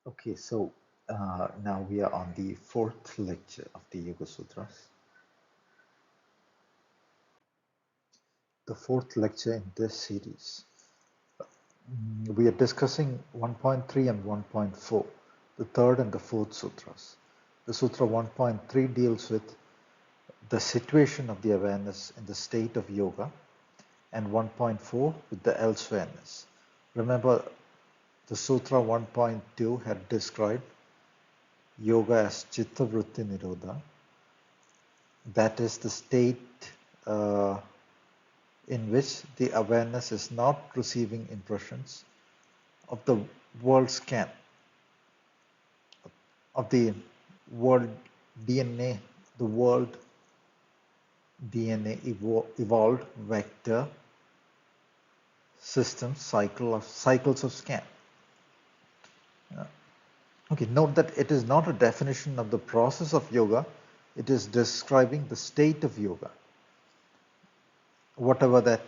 Okay, so now we are on the fourth lecture of the Yoga Sutras. The fourth lecture in this series. We are discussing 1.3 and 1.4, the third and the fourth sutras. The Sutra 1.3 deals with the situation of the awareness in the state of yoga, and 1.4 with the elsewhereness. Remember, the Sutra 1.2 had described yoga as Chitta Vritti Nirodha. That is the state uh, in which the awareness is not receiving impressions of the world scan, of the world DNA, the world DNA evolved vector system cycles of scan. Okay, note that it is not a definition of the process of yoga, it is describing the state of yoga. Whatever that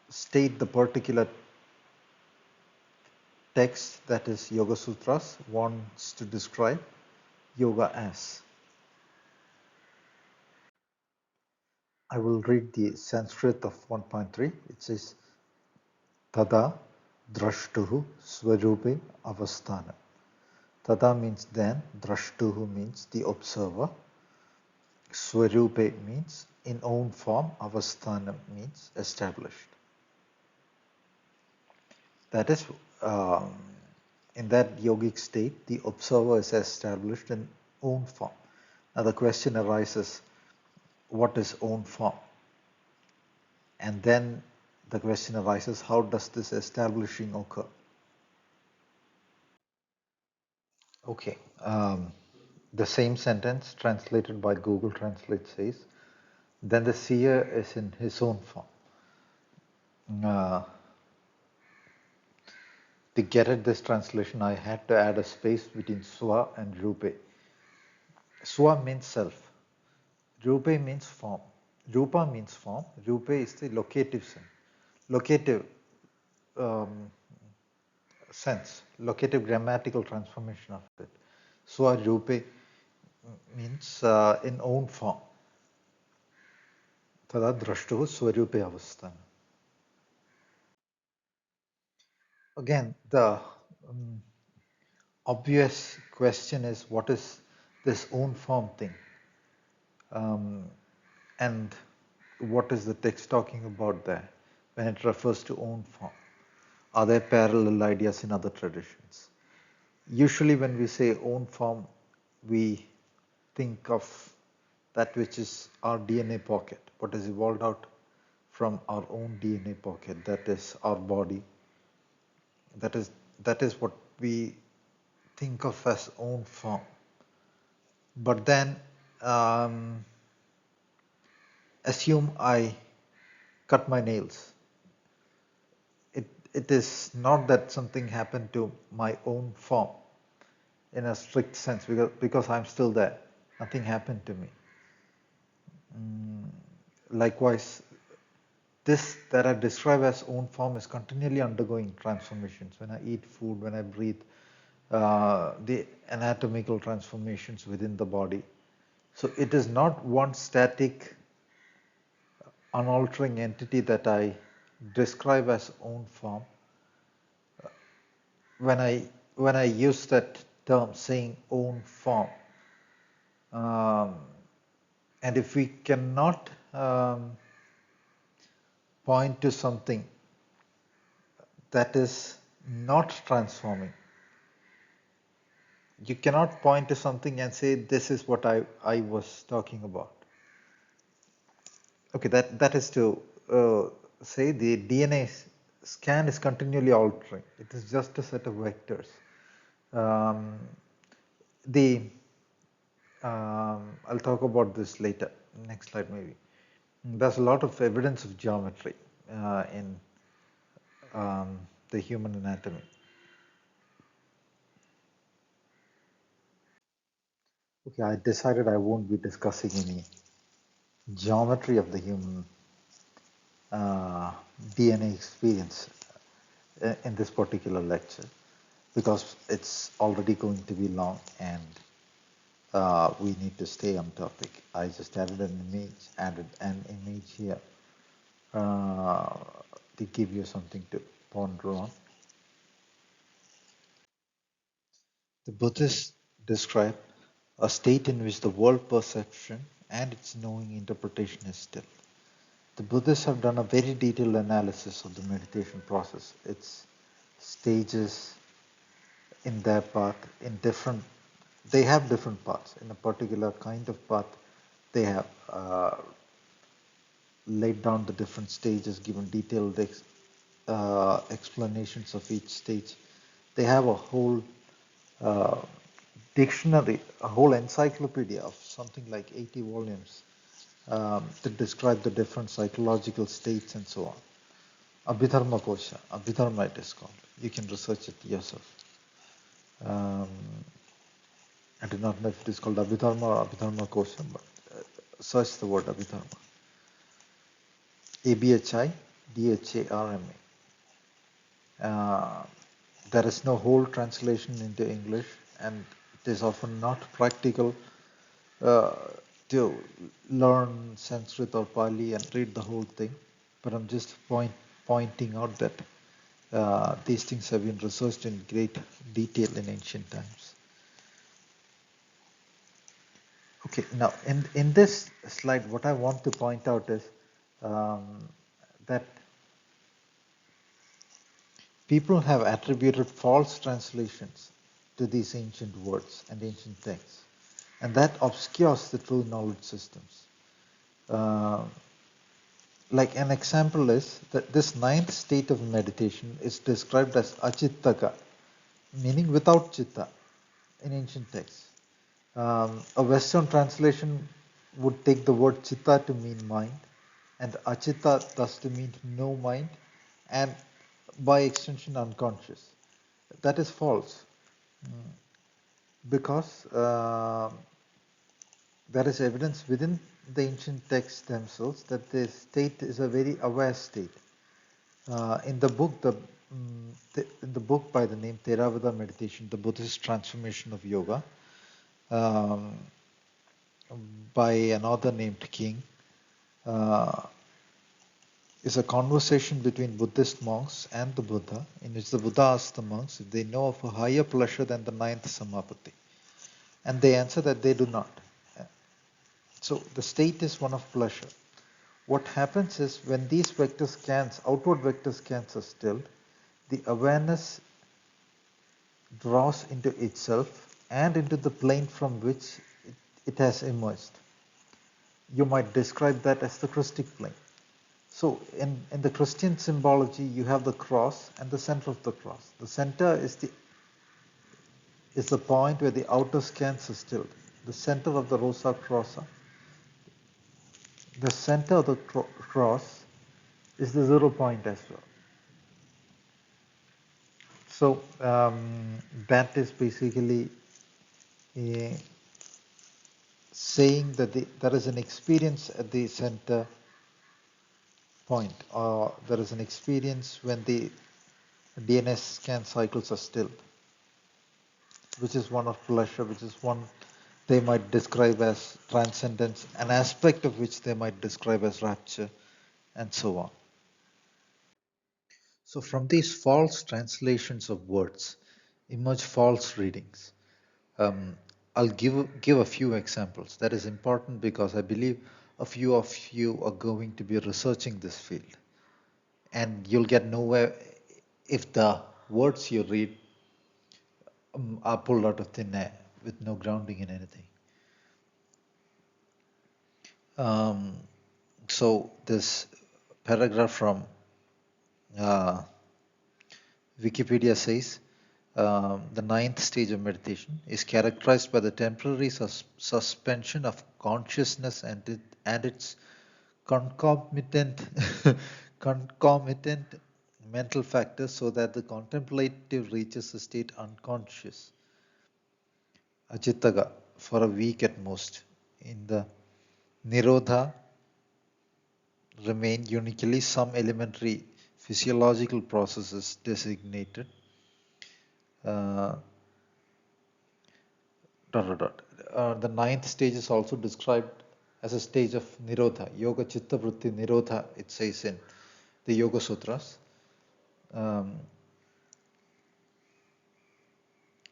state the particular text, that is Yoga Sutras, wants to describe yoga as. I will read the Sanskrit of 1.3. It says, Tada drashtuhu swarupe avasthana. Tada means then, drashtuhu means the observer, swarupe means in own form, avasthana means established. That is, in that yogic state, the observer is established in own form. Now the question arises, what is own form? And then the question arises, how does this establishing occur? Okay, the same sentence translated by Google Translate says, then the seer is in his own form. To get at this translation, I had to add a space between swa and rupe. Swa means self. Rupe means form. Rupa means form. Rupe is the locative um, sense, locative grammatical transformation of it. Swa Rupe means in own form. Tada drashtuhu swarupe avasthana. Again, the obvious question is, what is this own form thing? And what is the text talking about there when it refers to own form? Are there parallel ideas in other traditions? Usually when we say own form, we think of that which is our DNA pocket, what is evolved out from our own DNA pocket, that is our body. That is what we think of as own form. But then assume I cut my nails. It is not that something happened to my own form in a strict sense, because I'm still there. Nothing happened to me. Likewise, this that I describe as own form is continually undergoing transformations. When I eat food, when I breathe, the anatomical transformations within the body. So it is not one static, unaltering entity that I describe as own form. When I use that term, saying own form, and if we cannot point to something that is not transforming, you cannot point to something and say, this is what I was talking about. Okay, that is to say the DNA scan is continually altering. It is just a set of vectors. The I'll talk about this later. Next slide, maybe. There's a lot of evidence of geometry in the human anatomy. Okay, I decided I won't be discussing any geometry of the human DNA experience in this particular lecture. because it's already going to be long and we need to stay on topic. I just added an image here uh, to give you something to ponder on. The Buddhists describe a state in which the world perception and its knowing interpretation is still. The Buddhists have done a very detailed analysis of the meditation process, its stages in their path, they have different paths. In a particular kind of path, they have laid down the different stages, given detailed explanations of each stage. They have a whole uh, dictionary, a whole encyclopedia of something like 80 volumes that describe the different psychological states and so on. Abhidharma Kosha, Abhidharma it is called. You can research it yourself. Um, I do not know if it is called Abhidharma or Abhidharma Kosha, but search the word Abhidharma. Abhidharma. There is no whole translation into English, and it is often not practical uh, to learn Sanskrit or Pali and read the whole thing. But I'm just pointing out that these things have been researched in great detail in ancient times. Okay, now in this slide, what I want to point out is that people have attributed false translations to these ancient words and ancient texts, and that obscures the true knowledge systems. Uh, like an example is that this ninth state of meditation is described as achittaka, meaning without chitta in ancient texts. A Western translation would take the word chitta to mean mind, and achitta thus to mean no mind, and by extension unconscious. That is false because there is evidence within the ancient texts themselves that the state is a very aware state. In the book by the name Theravada Meditation, the Buddhist Transformation of Yoga, um, by an author named King, uh, is a conversation between Buddhist monks and the Buddha, in which the Buddha asks the monks if they know of a higher pleasure than the ninth samapatti. And they answer that they do not. So the state is one of pleasure. What happens is when these vector scans, outward vector scans are stilled, the awareness draws into itself and into the plane from which it has emerged. You might describe that as the Christic plane. So in the Christian symbology, you have the cross and the center of the cross. The center is the point where the outer scans are stilled. The center of the Rosa Crossa, the center of the cross is the 0 point as well. So that is basically saying that there is an experience at the center point, or there is an experience when the DNS scan cycles are stilled, which is one of pleasure, which is one they might describe as transcendence, an aspect of which they might describe as rapture, and so on. So from these false translations of words emerge false readings. Um, I'll give a few examples. That is important because I believe a few of you are going to be researching this field, and you'll get nowhere if the words you read are pulled out of thin air with no grounding in anything. Um, so this paragraph from uh, Wikipedia says the ninth stage of meditation is characterized by the temporary suspension of consciousness and its concomitant concomitant mental factors so that the contemplative reaches a state unconscious achittaga for a week at most. In the nirodha remain uniquely some elementary physiological processes designated Uh, dot, dot, dot. The ninth stage is also described as a stage of Nirodha, Yoga Chitta Vritti Nirodha, it says in the Yoga Sutras.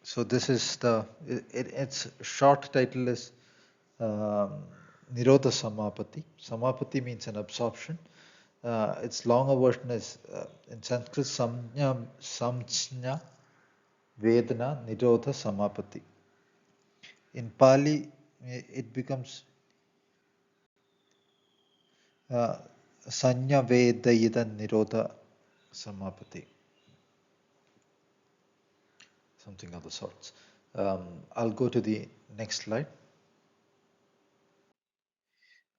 So this is its short title is Nirodha Samapati. Samapati means an absorption. Its longer version is in Sanskrit Samjna Vedana Nirodha Samapati. In Pali, it becomes Sanya Vedayida Nirodha Samapati, something of the sorts. I'll go to the next slide.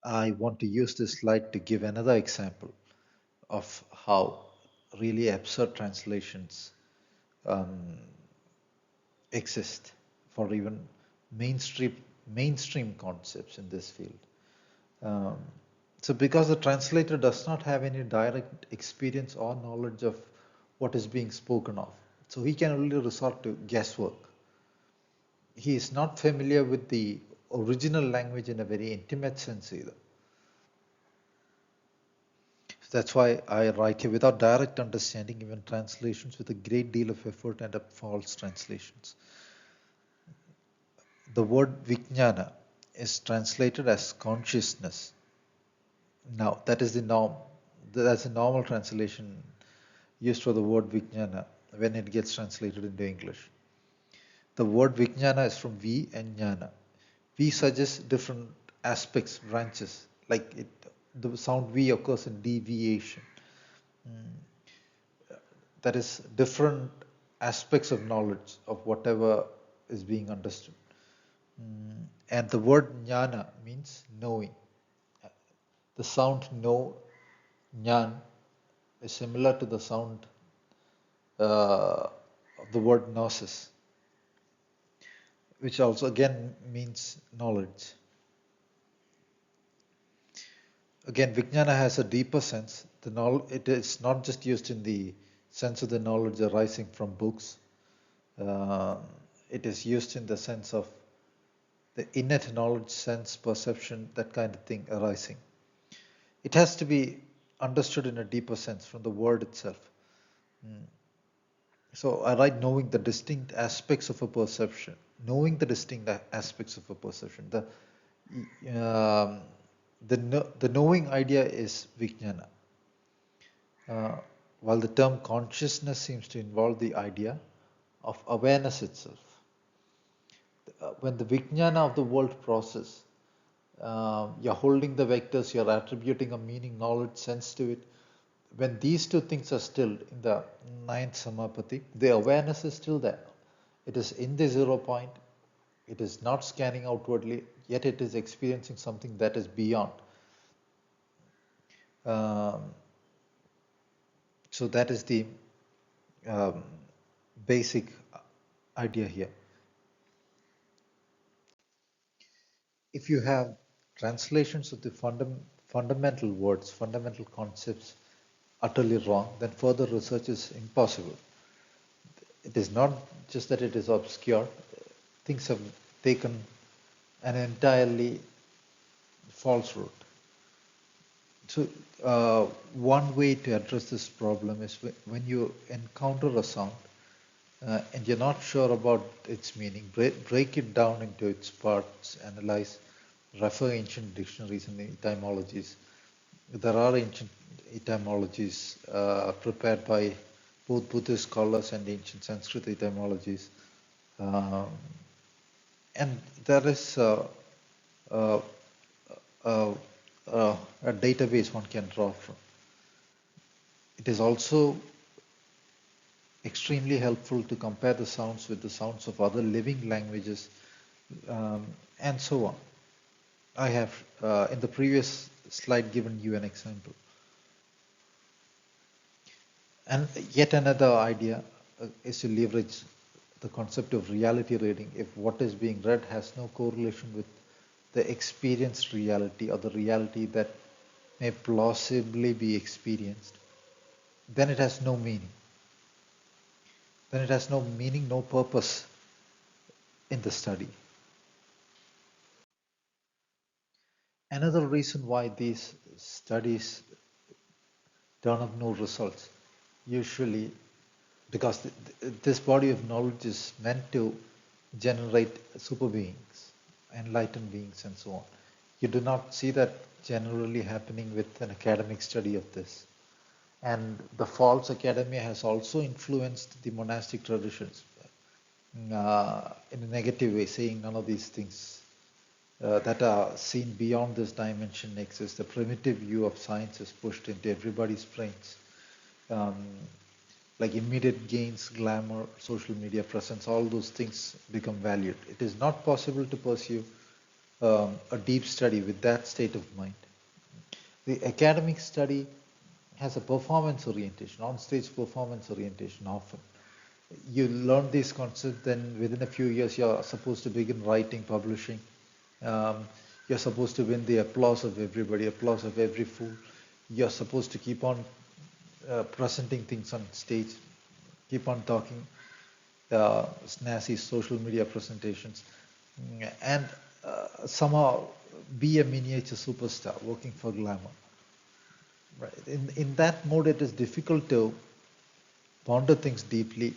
I want to use this slide to give another example of how really absurd translations exist for even mainstream concepts in this field. So because the translator does not have any direct experience or knowledge of what is being spoken of, so he can only resort to guesswork. He is not familiar with the original language in a very intimate sense either. That's why I write here, without direct understanding, even translations with a great deal of effort end up false translations. The word vijnana is translated as consciousness. Now, that is the norm. That's a normal translation used for the word vijnana when it gets translated into English. The word vijnana is from V and jnana. V suggests different aspects, branches, like the sound V occurs in deviation. That is different aspects of knowledge of whatever is being understood. And the word jnana means knowing. The sound no, jnan, is similar to the sound of the word gnosis, which also again means knowledge. Again, vijnana has a deeper sense. It is not just used in the sense of the knowledge arising from books. It is used in the sense of the innate knowledge, sense, perception, that kind of thing arising. It has to be understood in a deeper sense from the word itself. So I write knowing the distinct aspects of a perception. Knowing the distinct aspects of a perception. The knowing idea is vijnana. While the term consciousness seems to involve the idea of awareness itself. When the vijnana of the world process, you're holding the vectors, you're attributing a meaning, knowledge, sense to it. When these two things are still in the ninth samapati, the awareness is still there. It is in the 0 point. It is not scanning outwardly, yet it is experiencing something that is beyond. So that is the basic idea here. If you have translations of the fundamental words, fundamental concepts utterly wrong, then further research is impossible. It is not just that it is obscure. Things have taken an entirely false route. So one way to address this problem is when you encounter a sound and you're not sure about its meaning, break it down into its parts, analyze, refer ancient dictionaries and etymologies. There are ancient etymologies prepared by both Buddhist scholars and ancient Sanskrit etymologies. And there is a database one can draw from. It is also extremely helpful to compare the sounds with the sounds of other living languages and so on. I have in the previous slide given you an example. And yet another idea is to leverage the concept of reality reading. If what is being read has no correlation with the experienced reality or the reality that may plausibly be experienced, then it has no meaning. then it has no meaning, no purpose in the study. Another reason why these studies turn up no results, usually because this body of knowledge is meant to generate super beings, enlightened beings, and so on. You do not see that generally happening with an academic study of this. And the false academia has also influenced the monastic traditions in a negative way, saying none of these things that are seen beyond this dimension exist. The primitive view of science is pushed into everybody's brains. Um, like immediate gains, glamour, social media presence, all those things become valued. It is not possible to pursue a deep study with that state of mind. The academic study has a performance orientation, on-stage performance orientation often. You learn these concepts, then within a few years you're supposed to begin writing, publishing. Um, you're supposed to win the applause of everybody, applause of every fool. You're supposed to keep on presenting things on stage, keep on talking, snazzy social media presentations, and somehow be a miniature superstar working for glamour. Right. In that mode, it is difficult to ponder things deeply,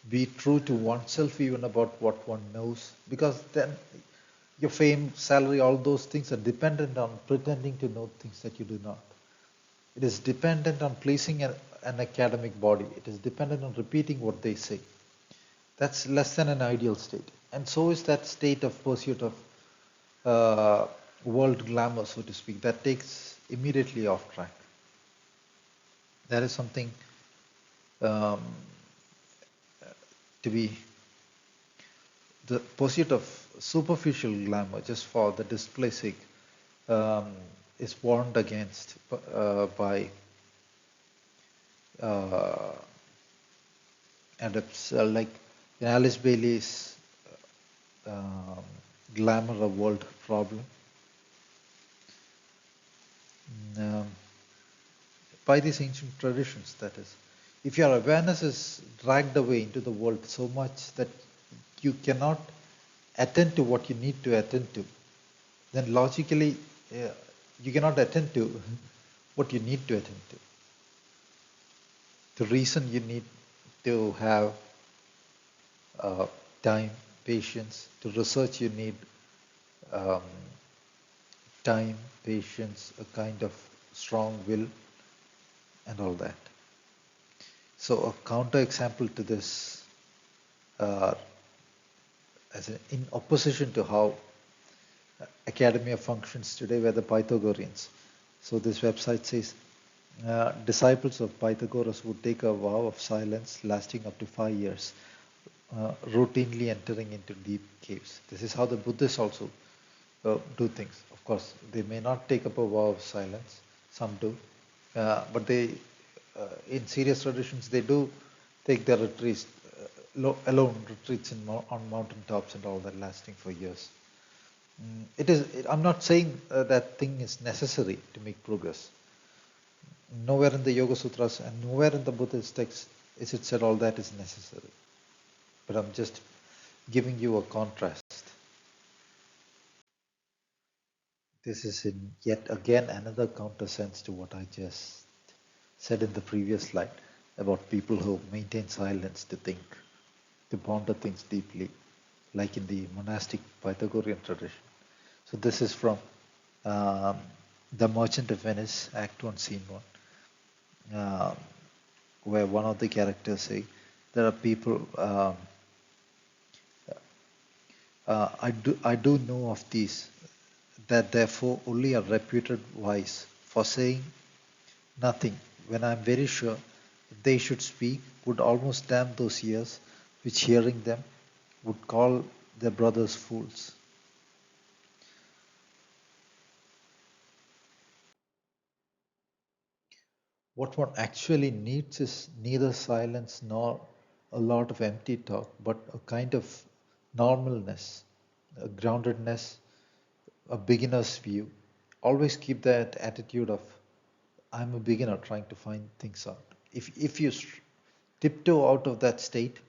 be true to oneself even about what one knows, because then your fame, salary, all those things are dependent on pretending to know things that you do not. It is dependent on pleasing an academic body. It is dependent on repeating what they say. That's less than an ideal state. And so is that state of pursuit of world glamour, so to speak, that takes immediately off track. That is something um, to be the pursuit of superficial glamour just for the display sake um, is warned against by uh, and it's like Alice Bailey's um, glamour of world problem. Um, by these ancient traditions, that is. If your awareness is dragged away into the world so much that you cannot attend to what you need to attend to, then logically you cannot attend to what you need to attend to. The reason you need to have uh, time, patience, to research you need um, time, patience, a kind of strong will, and all that. So a counter example to this, uh, in opposition to how academia functions today, were the Pythagoreans. So this website says disciples of Pythagoras would take a vow of silence lasting up to 5 years, routinely entering into deep caves. This is how the Buddhists also do things. Of course, they may not take up a vow of silence. Some do, but they, in serious traditions, they do take their retreats, alone retreats on mountain tops and all that, lasting for years. It is. I'm not saying that thing is necessary to make progress. Nowhere in the Yoga Sutras and nowhere in the Buddhist text is it said all that is necessary. But I'm just giving you a contrast. This is in yet again another countersense to what I just said in the previous slide about people who maintain silence to think, to ponder things deeply, like in the monastic Pythagorean tradition. So this is from um, The Merchant of Venice, Act 1, Scene 1, where one of the characters say, there are people, I do know of these, that therefore only are reputed wise for saying nothing, when I am very sure if they should speak, would almost damn those ears which hearing them would call their brothers fools. What one actually needs is neither silence nor a lot of empty talk, but a kind of normalness, a groundedness, a beginner's view. Always keep that attitude of I'm a beginner trying to find things out. If you tiptoe out of that state,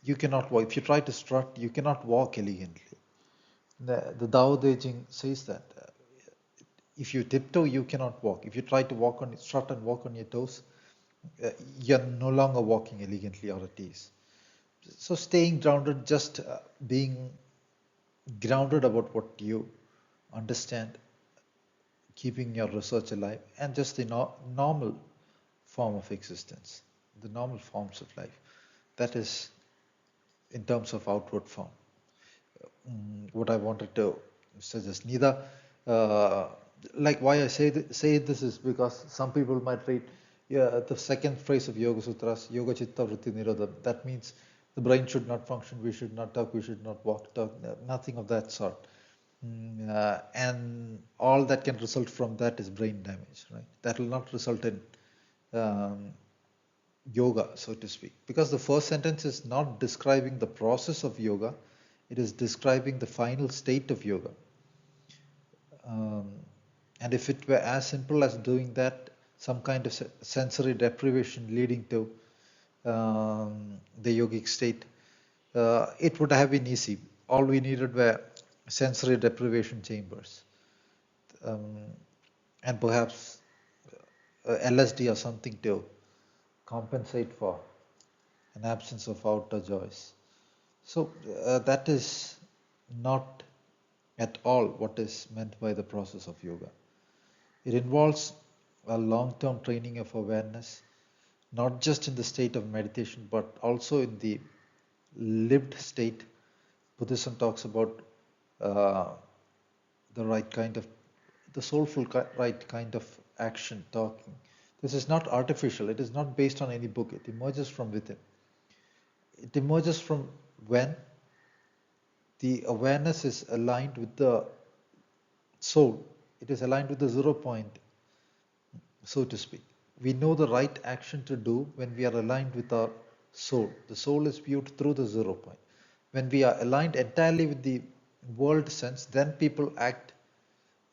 you cannot walk. If you try to strut, you cannot walk elegantly. The Tao Te Ching says that if you tiptoe, you cannot walk. If you try to walk on strut and walk on your toes, you're no longer walking elegantly or at ease. So staying grounded, just being grounded about what you understand, keeping your research alive, and just the normal form of existence, the normal forms of life. That is in terms of outward form. What I wanted to suggest. Neither, uh, like why I say this is because some people might read the second phrase of Yoga Sutras, Yoga Chitta Vritti Nirodha. That means the brain should not function, we should not talk, we should not walk, talk, nothing of that sort. And all that can result from that is brain damage, right? That will not result in um, yoga, so to speak, because the first sentence is not describing the process of yoga, it is describing the final state of yoga. Um, and if it were as simple as doing that, some kind of sensory deprivation leading to the yogic state, it would have been easy. All we needed were sensory deprivation chambers, um, and perhaps LSD or something to compensate for an absence of outer joys. So that is not at all what is meant by the process of yoga. It involves a long-term training of awareness, not just in the state of meditation, but also in the lived state. Buddhism talks about uh, the right kind of, the soulful right kind of action, talking. This is not artificial. It is not based on any book. It emerges from within. It emerges from when the awareness is aligned with the soul. It is aligned with the 0 point, so to speak. We know the right action to do when we are aligned with our soul. The soul is viewed through the 0 point. When we are aligned entirely with the world sense, then people act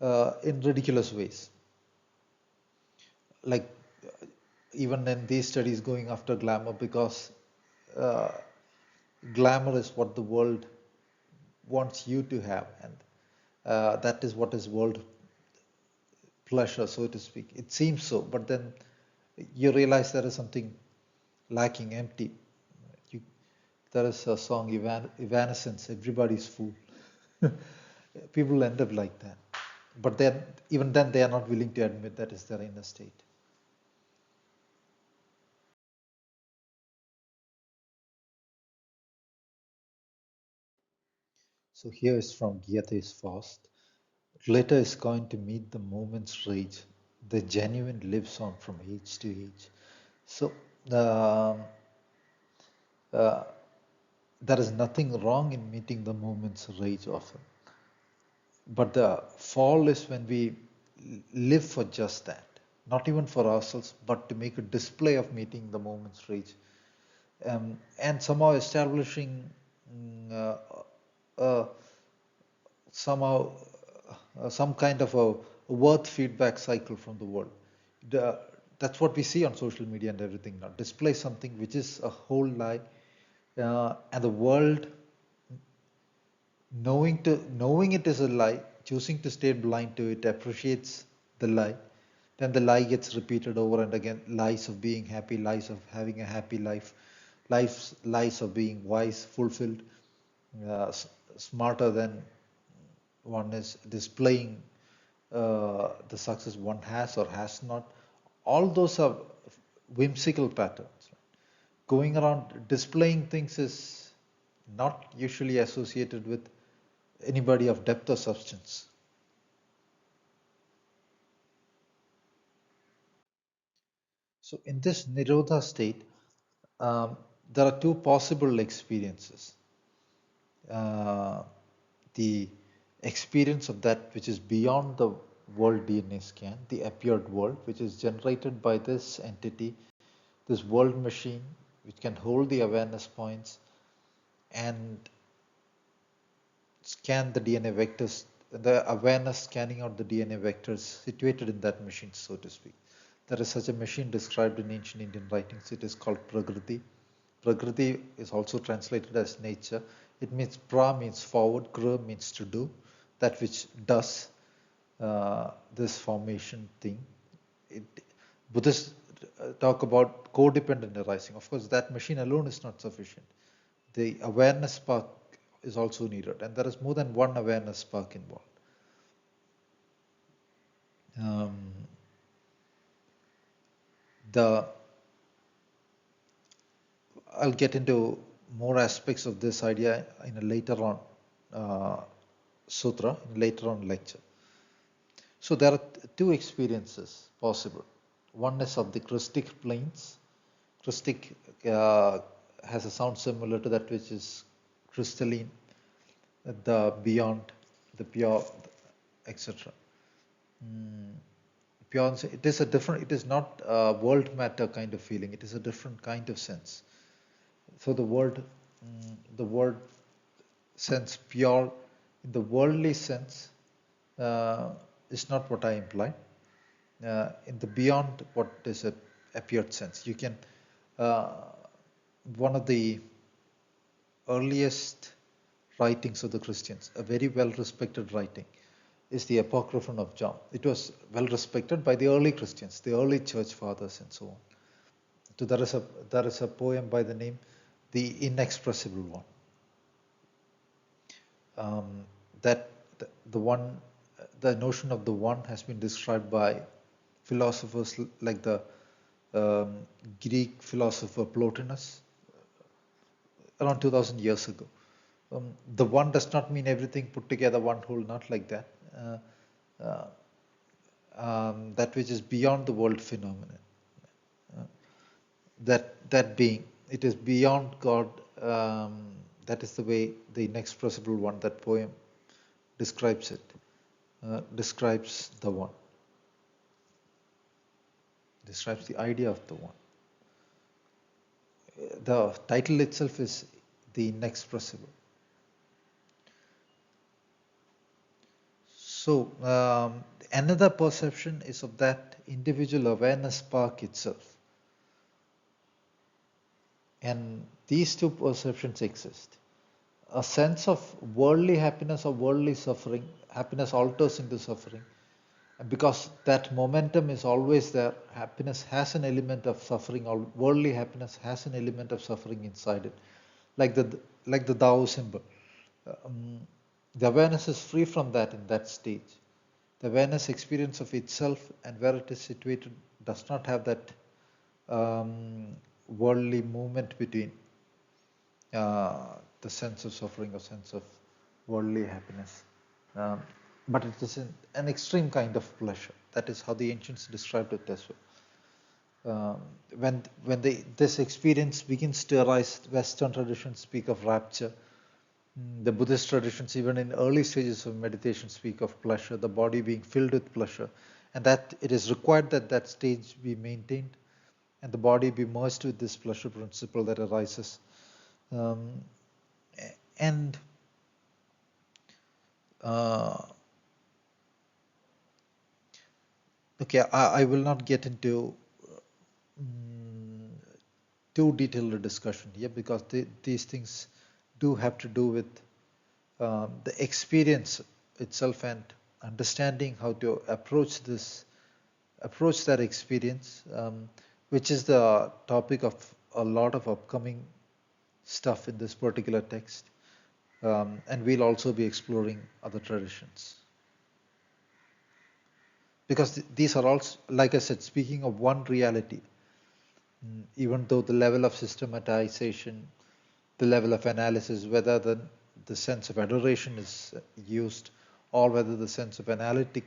in ridiculous ways. Like even in these studies going after glamour, because uh, glamour is what the world wants you to have, and that is what is world pleasure, so to speak. It seems so, but then you realize there is something lacking, empty. You, there is a song, Evanescence, everybody's fool. People end up like that. But then, even then, they are not willing to admit that is their inner state. So here is from Gyate's Fast. Glitter is going to meet the moment's rage. The genuine lives on from age to age. So um, uh, there is nothing wrong in meeting the moment's rage often. But the fall is when we live for just that, not even for ourselves, but to make a display of meeting the moment's rage, and somehow establishing mm, uh, uh, somehow some kind of a worth feedback cycle from the world. The, that's what we see on social media and everything now. Display something which is a whole lie, and the world knowing it is a lie, choosing to stay blind to it, appreciates the lie. Then the lie gets repeated over and again. Lies of being happy, lies of having a happy life, lies of being wise, fulfilled, smarter than one is, displaying the success one has or has not. All those are whimsical patterns. Going around displaying things is not usually associated with anybody of depth or substance. So in this Nirodha state, um, there are two possible experiences. Uh, the experience of that which is beyond the world DNA scan, the appeared world, which is generated by this entity, this world machine, which can hold the awareness points and scan the DNA vectors, the awareness scanning out the DNA vectors situated in that machine, so to speak. There is such a machine described in ancient Indian writings. It is called Prakriti. Prakriti is also translated as nature. It means pra means forward, kra means to do, that which does this formation thing. Buddhists talk about codependent arising. Of course, that machine alone is not sufficient. The awareness spark is also needed, and there is more than one awareness spark involved. I'll get into more aspects of this idea in a later on sutra, in later on lecture. So there are two experiences possible. One is of the Christic planes. Christic has a sound similar to that which is crystalline, the beyond, the pure, etc. Beyond, it is a different, it is not a world matter kind of feeling, it is a different kind of sense. So the word sense pure, in the worldly sense, is not what I imply. In the beyond what is a appeared sense, you can, one of the earliest writings of the Christians, a very well respected writing, is the Apocryphon of John. It was well respected by the early Christians, the early church fathers and so on. So there is a poem by the name The Inexpressible One. The notion of the one has been described by philosophers like the Greek philosopher Plotinus around 2000 years ago. The one does not mean everything put together, one whole, not like that. That which is beyond the world phenomenon. That being, it is beyond God. That is the way the Inexpressible One, that poem, describes it. Describes the one. Describes the idea of the one. The title itself is The Inexpressible. So another perception is of that individual awareness spark itself. And these two perceptions exist. A sense of worldly happiness or worldly suffering, happiness alters into suffering. And because that momentum is always there, happiness has an element of suffering, or worldly happiness has an element of suffering inside it. Like the Tao symbol. The awareness is free from that in that stage. The awareness experience of itself and where it is situated does not have that worldly movement between the sense of suffering or sense of worldly happiness. But it is an extreme kind of pleasure. That is how the ancients described it as well. When this experience begins to arise, Western traditions speak of rapture. The Buddhist traditions, even in early stages of meditation, speak of pleasure, the body being filled with pleasure, and that it is required that that stage be maintained and the body be merged with this pleasure principle that arises. Okay, I will not get into too detailed a discussion here because these things do have to do with the experience itself and understanding how to approach that experience, which is the topic of a lot of upcoming stuff in this particular text. And we'll also be exploring other traditions. Because these are also, like I said, speaking of one reality, even though the level of systematization, the level of analysis, whether the sense of adoration is used or whether the sense of analytic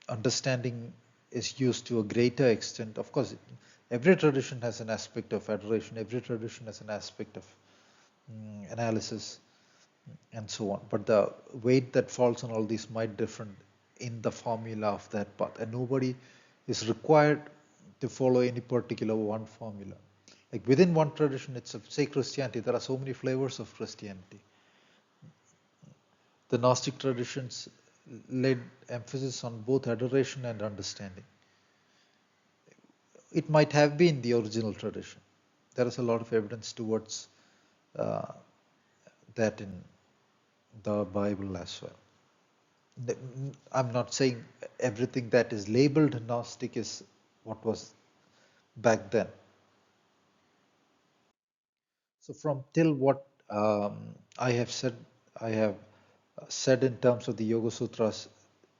understanding is used to a greater extent. Of course, every tradition has an aspect of adoration, every tradition has an aspect of analysis and so on. But the weight that falls on all these might differ in the formula of that path. And nobody is required to follow any particular one formula. Like within one tradition itself, say Christianity, there are so many flavors of Christianity. The Gnostic traditions laid emphasis on both adoration and understanding. It might have been the original tradition. There is a lot of evidence towards uh, that in the Bible as well. I'm not saying everything that is labeled Gnostic is what was back then. So from till what I have said in terms of the Yoga Sutras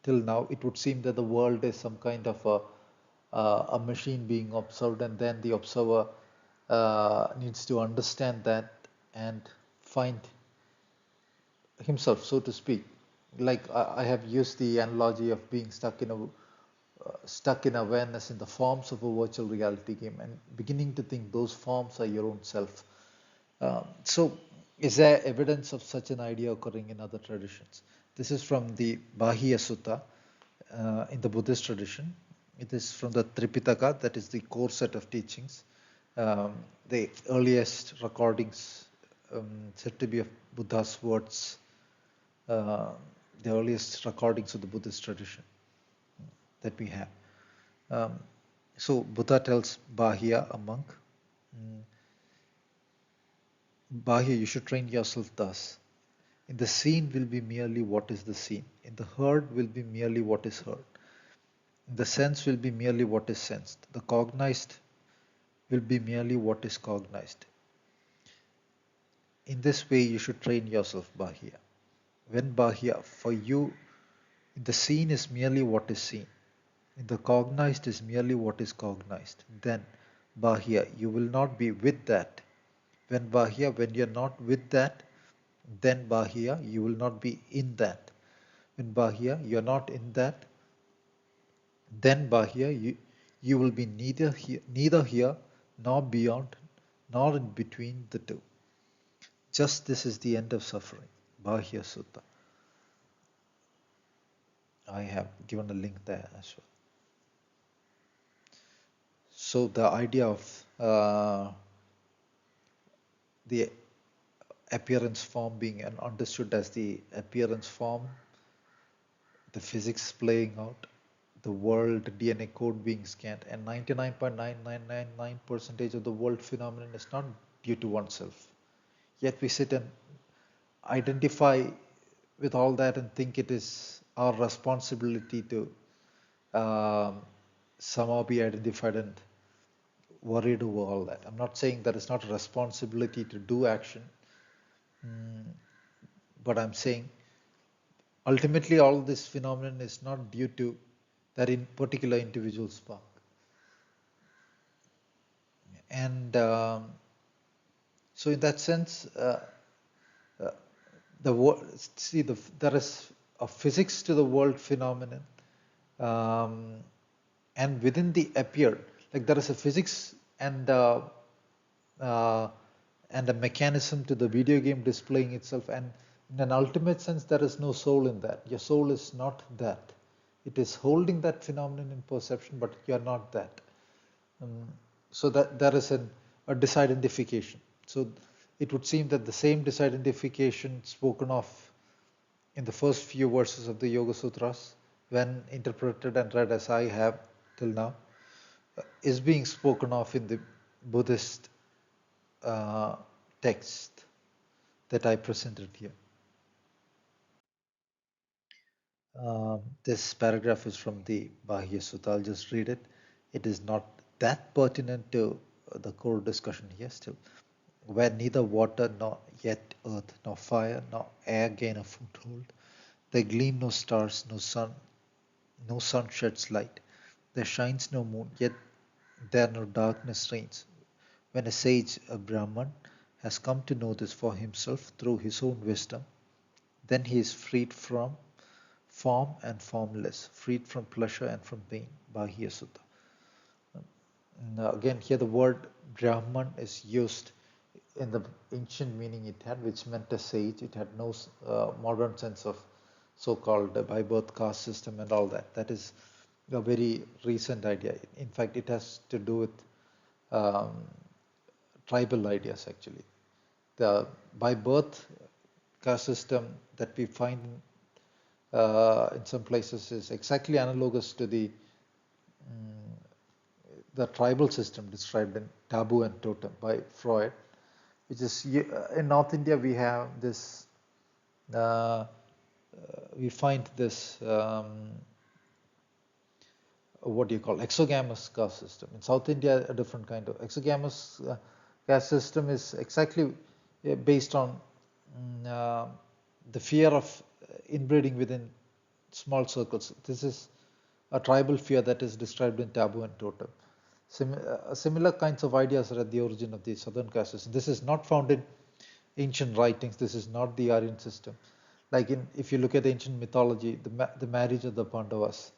till now, it would seem that the world is some kind of a machine being observed, and then the observer needs to understand that and find himself, so to speak. Like I have used the analogy of being stuck in awareness in the forms of a virtual reality game and beginning to think those forms are your own self. So, is there evidence of such an idea occurring in other traditions? This is from the Bahya Sutta in the Buddhist tradition. It is from the Tripitaka, that is the core set of teachings. The earliest recordings said to be of Buddha's words, uh, the earliest recordings of the Buddhist tradition that we have. Um, so Buddha tells Bahya, a monk, Bahya, you should train yourself thus. In the seen will be merely what is the seen. In the heard will be merely what is heard. In the sense will be merely what is sensed. The cognized will be merely what is cognized. In this way you should train yourself, Bahya. When Bahya, for you, the seen is merely what is seen. In the cognized is merely what is cognized. Then, Bahya, you will not be with that. When Bahya, when you're not with that, then Bahya, you will not be in that. When Bahya, you're not in that, then Bahya, you will be neither here nor beyond, nor in between the two. Just this is the end of suffering. Bahya Sutta. I have given a link there as well. So the idea of the appearance form being understood as the appearance form, the physics playing out, the world DNA code being scanned, and 99.9999% of the world phenomenon is not due to oneself. Yet we sit and identify with all that and think it is our responsibility to um, somehow be identified and worried over all that. I'm not saying that it's not a responsibility to do action, but I'm saying ultimately all this phenomenon is not due to that in particular individual spark. And so in that sense, uh, there is a physics to the world phenomenon, um, and within the appeared, like there is a physics uh, and a mechanism to the video game displaying itself, and in an ultimate sense there is no soul in that. Your soul is not that. It is holding that phenomenon in perception, but you are not that. um, so that there is a disidentification. So it would seem that the same disidentification spoken of in the first few verses of the Yoga Sutras, when interpreted and read as I have till now, is being spoken of in the Buddhist uh, text that I presented here. This paragraph is from the Bahya Sutta. I'll just read it. It is not that pertinent to the core discussion here still. Where neither water nor yet earth nor fire nor air gain a foothold, there gleam no stars, no sun sheds light, there shines no moon, yet there no darkness reigns. When a sage, a Brahman, has come to know this for himself through his own wisdom, then he is freed from form and formless, freed from pleasure and from pain. Bahya Sutta. Now again, here the word Brahman is used in the ancient meaning it had, which meant a sage. It had no modern sense of so-called by birth caste system and all that. That is a very recent idea. In fact, it has to do with um, tribal ideas actually. The by birth caste system that we find in some places is exactly analogous to the tribal system described in Taboo and Totem by Freud, which is in North India we have this, we find this, what do you call, exogamous caste system. In South India, a different kind of exogamous caste system is exactly based on the fear of inbreeding within small circles. This is a tribal fear that is described in Taboo and Totem. Similar kinds of ideas are at the origin of the southern caste system. This is not found in ancient writings. This is not the Aryan system. Like if you look at ancient mythology, the marriage of the Pandavas,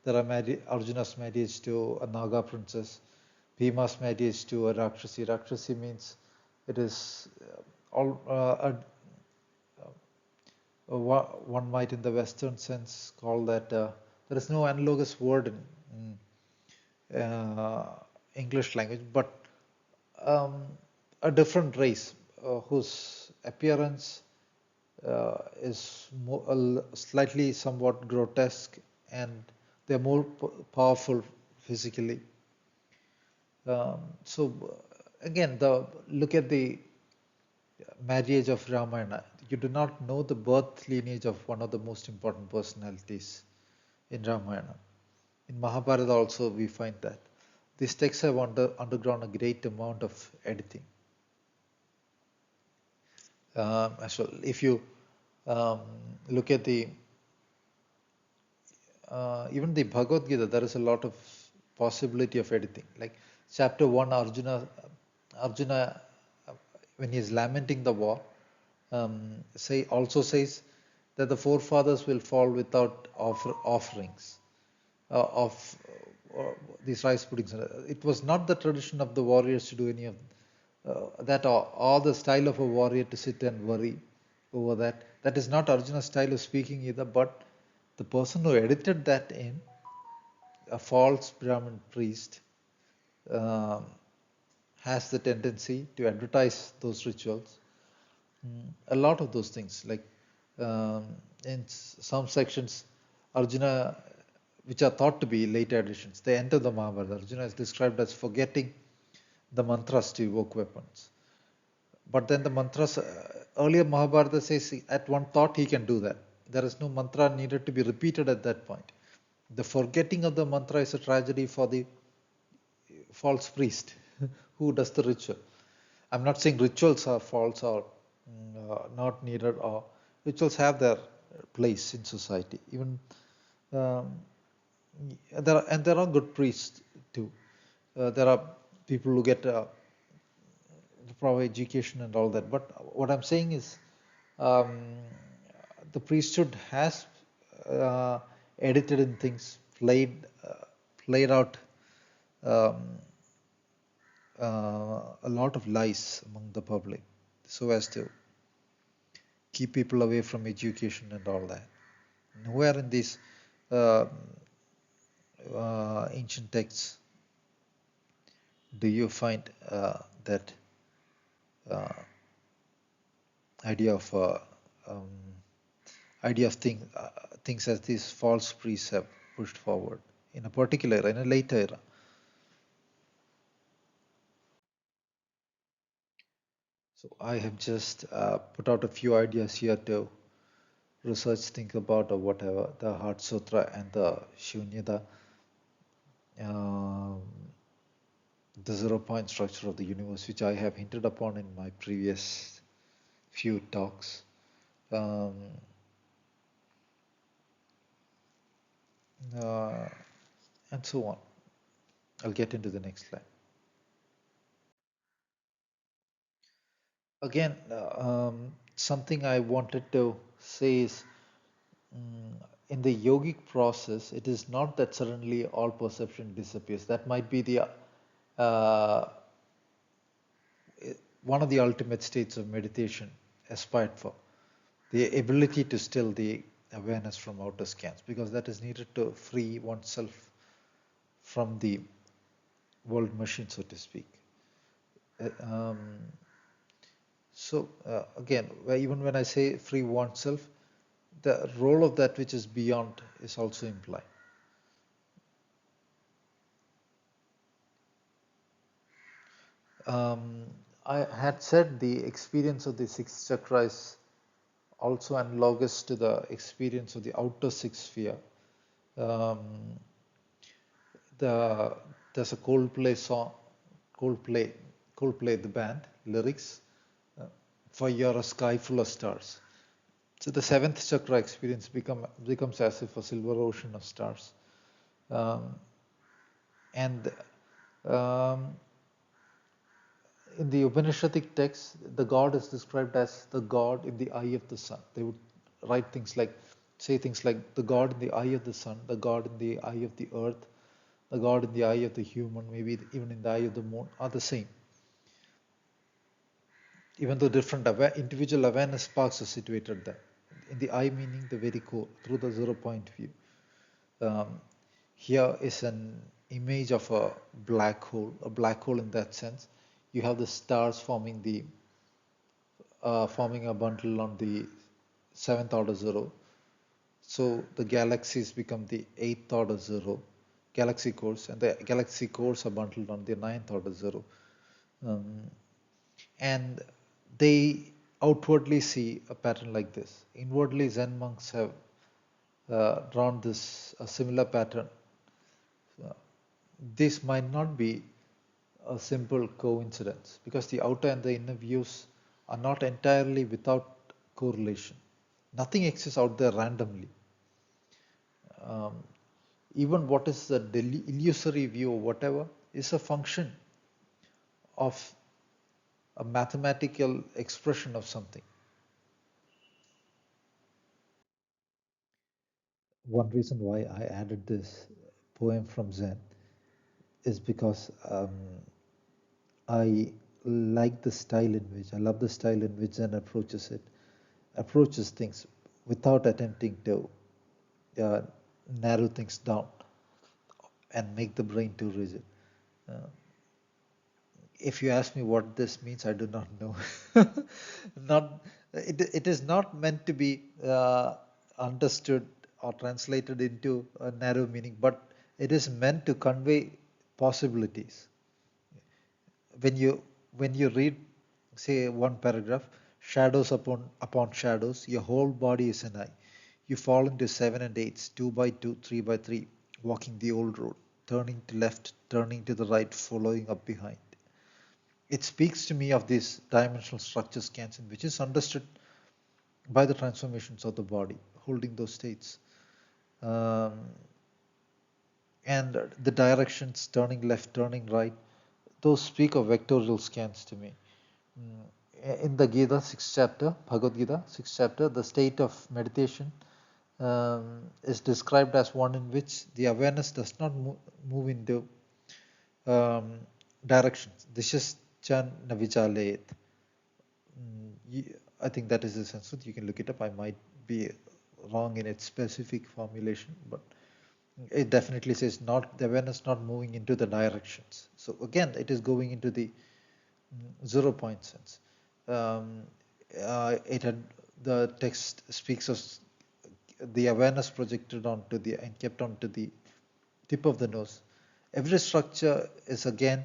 there are Arjuna's marriage to a Naga princess, Bhima's marriage to a Rakshasi. Rakshasi means it is one might in the Western sense call that, there is no analogous word in English language, but a different race whose appearance is slightly somewhat grotesque, and they're more powerful physically. So again, look at the marriage of Ramayana. You do not know the birth lineage of one of the most important personalities in Ramayana. In Mahabharata also we find that. These texts have undergone a great amount of editing. As well, if you look at the even the Bhagavad Gita, there is a lot of possibility of editing. Like chapter 1, Arjuna, when he is lamenting the war, also says that the forefathers will fall without offerings of these rice puddings. It was not the tradition of the warriors to do any of that, or the style of a warrior to sit and worry over that. That is not Arjuna's style of speaking either, but the person who edited that in, a false Brahmin priest, has the tendency to advertise those rituals. A lot of those things, like in some sections, Arjuna, which are thought to be later additions, they enter the Mahabharata. Arjuna is described as forgetting the mantras to evoke weapons. But then the mantras, earlier Mahabharata says at one thought he can do that. There is no mantra needed to be repeated at that point. The forgetting of the mantra is a tragedy for the false priest who does the ritual. I'm not saying rituals are false or not needed, or rituals have their place in society. Even there are good priests too. There are people who get proper education and all that. But what I'm saying is, the priesthood has edited in things, played out a lot of lies among the public, so as to keep people away from education and all that. Nowhere in these ancient texts do you find that idea of things as these false priests have pushed forward in a particular era, in a later era. So I have just put out a few ideas here to research, think about, or whatever, the Heart Sutra and the Shunyata, the 0-point structure of the universe, which I have hinted upon in my previous few talks. And so on. I'll get into the next slide. Again, something I wanted to say is, in the yogic process, it is not that suddenly all perception disappears. That might be the one of the ultimate states of meditation aspired for, the ability to still the awareness from outer scans, because that is needed to free oneself from the world machine, so to speak. So again, even when I say free oneself, the role of that which is beyond is also implied. I had said the experience of the sixth chakra is also analogous to the experience of the outer sixth sphere. Um, there's a Coldplay song, Coldplay, Coldplay the band lyrics, uh, for you're a sky full of stars. So the seventh chakra experience becomes as if a silver ocean of stars, um, and um, in the Upanishadic text, the god is described as the god in the eye of the sun. They would say things like the god in the eye of the sun, the god in the eye of the earth, the god in the eye of the human, maybe even in the eye of the moon, are the same. Even though different individual awareness sparks are situated there. In the eye meaning the very core, through the 0 point view. Um, Here is an image of a black hole in that sense. You have the stars forming a bundle on the seventh order zero. So the galaxies become the eighth order zero, galaxy cores, and the galaxy cores are bundled on the ninth order zero. Um, and they outwardly see a pattern like this. Inwardly, Zen monks have drawn this a similar pattern. This might not be a simple coincidence because the outer and the inner views are not entirely without correlation. Nothing exists out there randomly. Um, Even what is the illusory view or whatever is a function of a mathematical expression of something. One reason why I added this poem from Zen is because I like the style in which I love the style in which Zen approaches things without attempting to uh, narrow things down and make the brain too rigid. Uh, if you ask me what this means, I do not know. Not it is not meant to be understood or translated into a narrow meaning, but it is meant to convey possibilities. When you read, say, one paragraph, shadows upon shadows, your whole body is an eye. You fall into seven and eights, two by two, three by three, walking the old road, turning to left, turning to the right, following up behind. It speaks to me of these dimensional structure scans, which is understood by the transformations of the body, holding those states. Um, and the directions, turning left, turning right, those speak of vectorial scans to me. In the Gita, 6th chapter, Bhagavad Gita, 6th chapter, the state of meditation is described as one in which the awareness does not move into um, directions. Dishascha navichalayet. I think that is the Sanskrit. You can look it up. I might be wrong in its specific formulation, but it definitely says not the awareness not moving into the directions. So again, it is going into the 0 point sense. Um, it had the text speaks of the awareness projected onto the and kept onto the tip of the nose. Every structure is again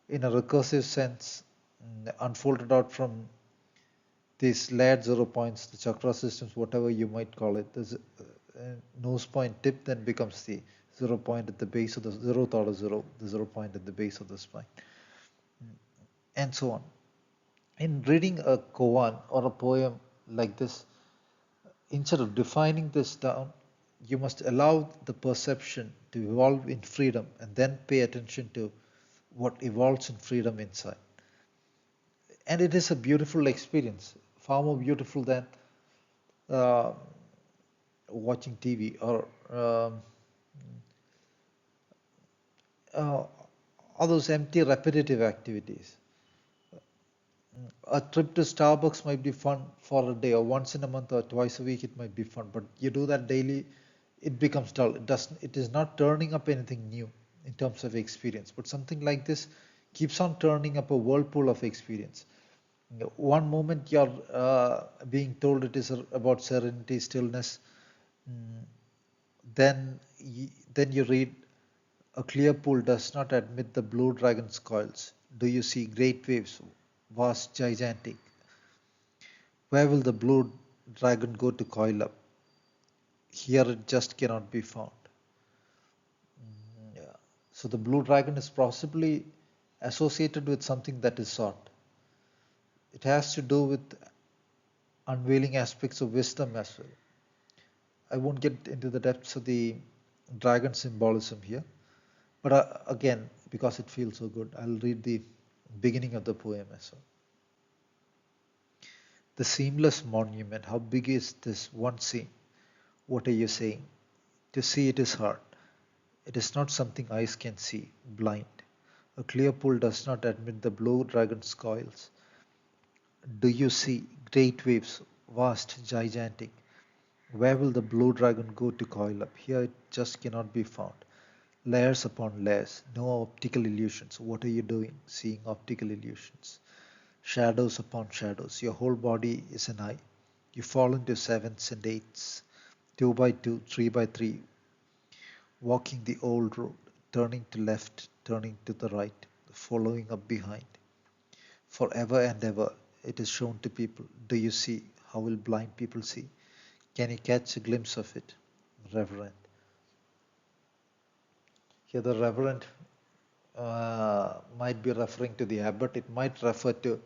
in a recursive sense unfolded out from these layered 0 points, the chakra systems, whatever you might call it. The nose point tip then becomes the 0 point at the base of the zeroth order zero, the 0 point at the base of the spine, and so on. In reading a koan or a poem like this, instead of defining this down, you must allow the perception to evolve in freedom and then pay attention to what evolves in freedom inside. And it is a beautiful experience, far more beautiful than uh, watching TV or uh, all those empty repetitive activities. A trip to Starbucks might be fun for a day, or once in a month or twice a week it might be fun, but you do that daily, it becomes dull. It is not turning up anything new in terms of experience, but something like this keeps on turning up a whirlpool of experience. One moment you're being told it is about serenity, stillness, mm, then you read a clear pool does not admit the blue dragon's coils. Do you see great waves, vast, gigantic? Where will the blue dragon go to coil up? Here it just cannot be found. Yeah. So the blue dragon is possibly associated with something that is sought. It has to do with unveiling aspects of wisdom as well. I won't get into the depths of the dragon symbolism here, but again, because it feels so good, I'll read the beginning of the poem as well. The seamless monument, how big is this one scene? What are you saying? To see it is hard. It is not something eyes can see, blind. A clear pool does not admit the blue dragon's coils. Do you see great waves, vast, gigantic? Where will the blue dragon go to coil up? Here it just cannot be found. Layers upon layers, no optical illusions. What are you doing? Seeing optical illusions. Shadows upon shadows. Your whole body is an eye. You fall into sevens and eights, two by two, three by three, walking the old road, turning to left, turning to the right, following up behind. Forever and ever, it is shown to people. Do you see? How will blind people see? Can you catch a glimpse of it? Reverend. Here, the reverend might be referring to the abbot. It might refer to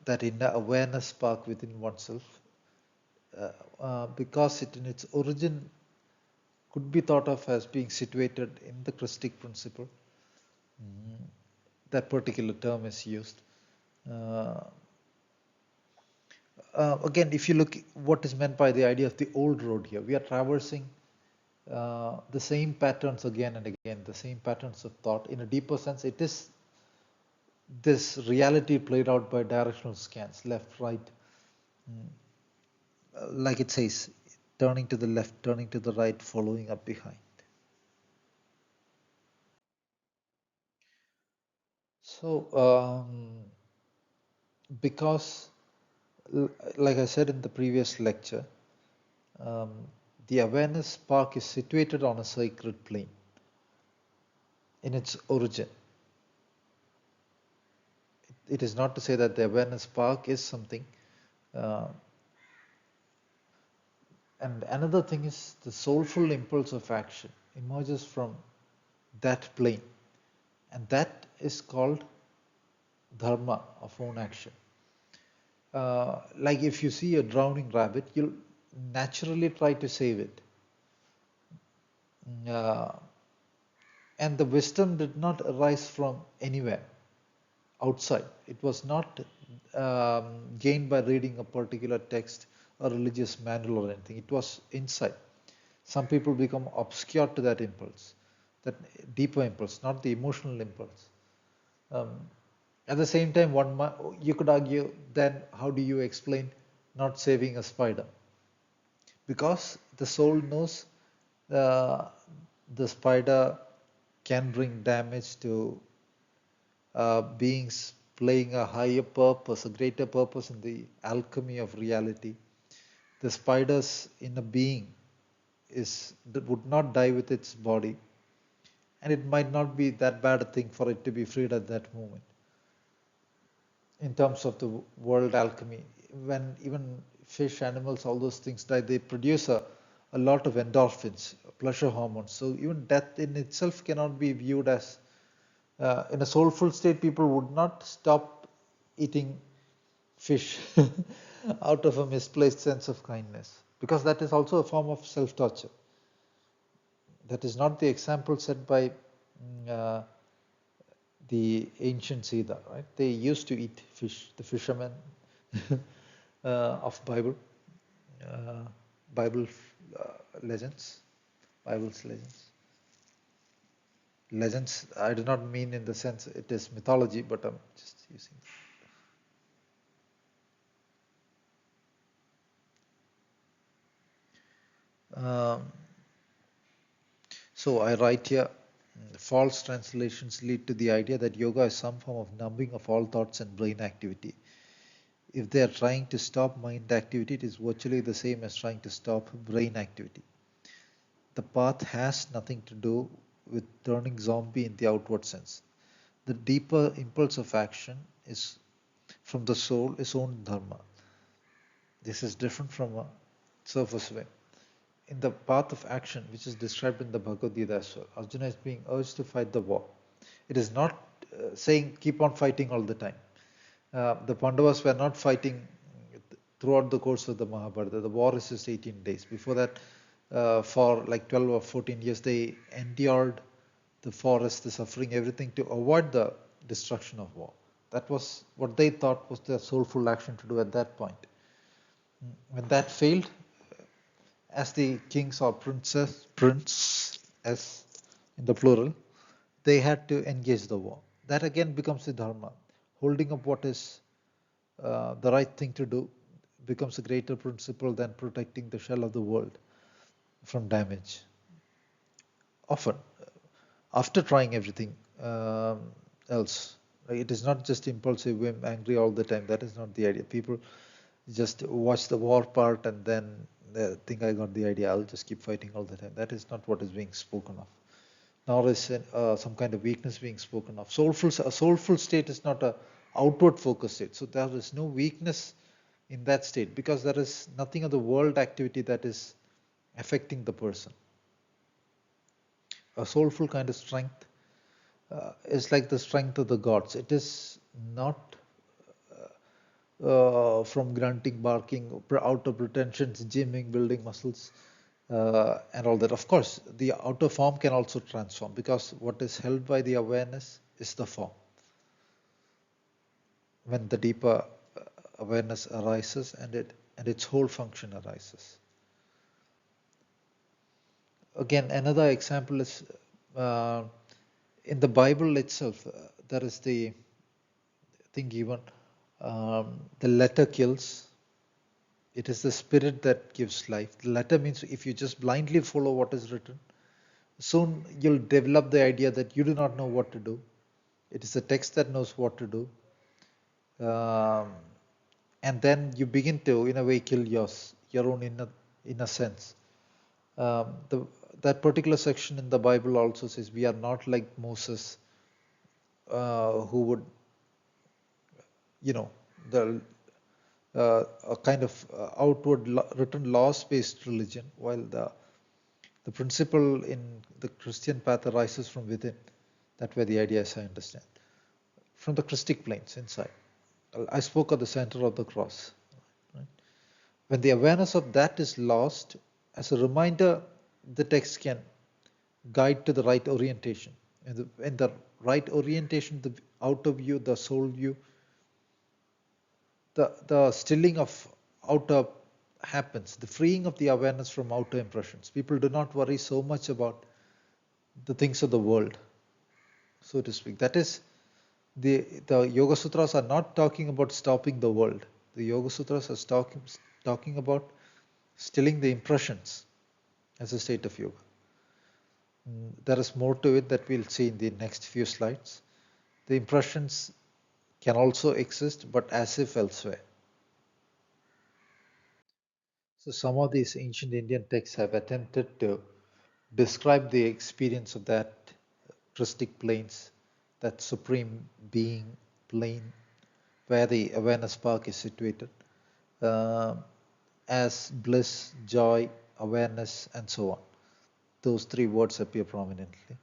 that inner awareness spark within oneself, because it in its origin could be thought of as being situated in the Christic principle. That particular term is used. Uh, Again, if you look what is meant by the idea of the old road here, we are traversing the same patterns again and again, the same patterns of thought. In a deeper sense, it is this reality played out by directional scans, left, right, like it says, turning to the left, turning to the right, following up behind. So, because, like I said in the previous lecture, um, the awareness spark is situated on a sacred plane in its origin. It is not to say that the awareness spark is something. Uh, and another thing is the soulful impulse of action emerges from that plane, and that is called dharma of own action. Like if you see a drowning rabbit, you'll naturally try to save it. Uh, and the wisdom did not arise from anywhere outside. It was not gained by reading a particular text or religious manual or anything. It was inside. Some people become obscure to that impulse, that deeper impulse, not the emotional impulse. Um, at the same time, you could argue, then how do you explain not saving a spider? Because the soul knows uh, the spider can bring damage to beings playing a higher purpose, a greater purpose in the alchemy of reality. The spiders in a being that would not die with its body, and it might not be that bad a thing for it to be freed at that moment. In terms of the world alchemy, when even fish, animals, all those things die, they produce a lot of endorphins, pleasure hormones. So even death in itself cannot be viewed as, in a soulful state, people would not stop eating fish out of a misplaced sense of kindness, because that is also a form of self-torture. That is not the example set by uh, the ancients either, right? They used to eat fish, the fishermen of uh, Bible uh, legends, Bible's legends. Legends, I do not mean in the sense it is mythology, but I'm just using. Um, so I write here, false translations lead to the idea that yoga is some form of numbing of all thoughts and brain activity. If they are trying to stop mind activity, it is virtually the same as trying to stop brain activity. The path has nothing to do with turning zombie in the outward sense. The deeper impulse of action is from the soul, is own dharma. This is different from a surface way. In the path of action, which is described in the Bhagavad Gita as well, Arjuna is being urged to fight the war. It is not saying keep on fighting all the time. The Pandavas were not fighting throughout the course of the Mahabharata. The war is just 18 days. Before that, for like 12 or 14 years, they endured the forest, the suffering, everything to avoid the destruction of war. That was what they thought was their soulful action to do at that point. When that failed, as the kings or prince as in the plural, they had to engage the war. That again becomes the dharma. Holding up what is the right thing to do becomes a greater principle than protecting the shell of the world from damage. Often, after trying everything else, it is not just impulsive, whim, angry all the time. That is not the idea. People just watch the war part and then they think I got the idea. I'll just keep fighting all the time. That is not what is being spoken of. Nor is some kind of weakness being spoken of. A soulful state is not a outward focused state. So there is no weakness in that state because there is nothing of the world activity that is affecting the person. A soulful kind of strength is like the strength of the gods. It is not from grunting, barking, outer pretensions, gymming, building muscles, and all that. Of course, the outer form can also transform because what is held by the awareness is the form. When the deeper awareness arises and its whole function arises. Again, another example is in the Bible itself. There is the thing given: the letter kills. It is the spirit that gives life. The letter means if you just blindly follow what is written, soon you'll develop the idea that you do not know what to do. It is the text that knows what to do. And then you begin to, in a way, kill your own inner sense. That particular section in the Bible also says we are not like Moses, who would, a kind of outward written laws-based religion, while the principle in the Christian path arises from within. That's where the idea is, I understand. From the Christic planes inside. I spoke of the center of the cross. Right? When the awareness of that is lost, as a reminder, the text can guide to the right orientation. In the right orientation, the outer view, the soul view, the stilling of outer happens, the freeing of the awareness from outer impressions. People do not worry so much about the things of the world, so to speak. That is, the Yogasutras are not talking about stopping the world. The Yogasutras are talking about stilling the impressions as a state of yoga. There is more to it that we'll see in the next few slides. The impressions can also exist, but as if elsewhere. So some of these ancient Indian texts have attempted to describe the experience of that Christic planes, that supreme being plane where the awareness spark is situated, as bliss, joy, awareness, and so on. Those three words appear prominently.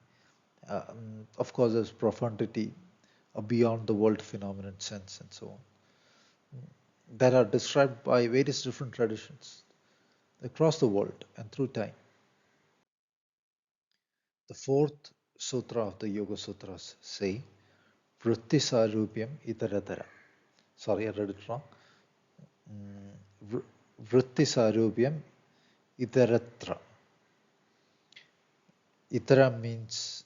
Of course, there's profundity, a beyond the world phenomenon sense, and so on, that are described by various different traditions across the world and through time. The fourth sutra of the Yoga Sutras say, Vritti Sarupyam Itaratara. Sorry, I read it wrong. Vritti Sarupyam Itaratra. Itara means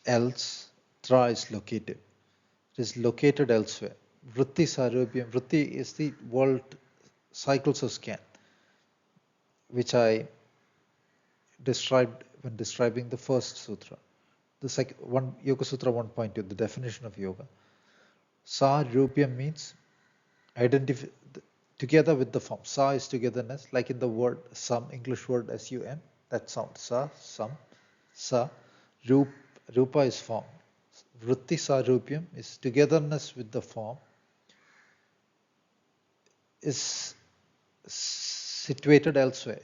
else, tra is located. It is located elsewhere. Vritti Sarupyam. Vritti is the world cycles of scan, which I described when describing the first sutra. The second one, Yoga Sutra 1.2, the definition of yoga. Sa Rupyam means identify together with the form. Sa is togetherness, like in the word sum, English word SUM, that sound. Sa, sum, sa. Rupa is form. Vritti sa Rupyam is togetherness with the form, is situated elsewhere.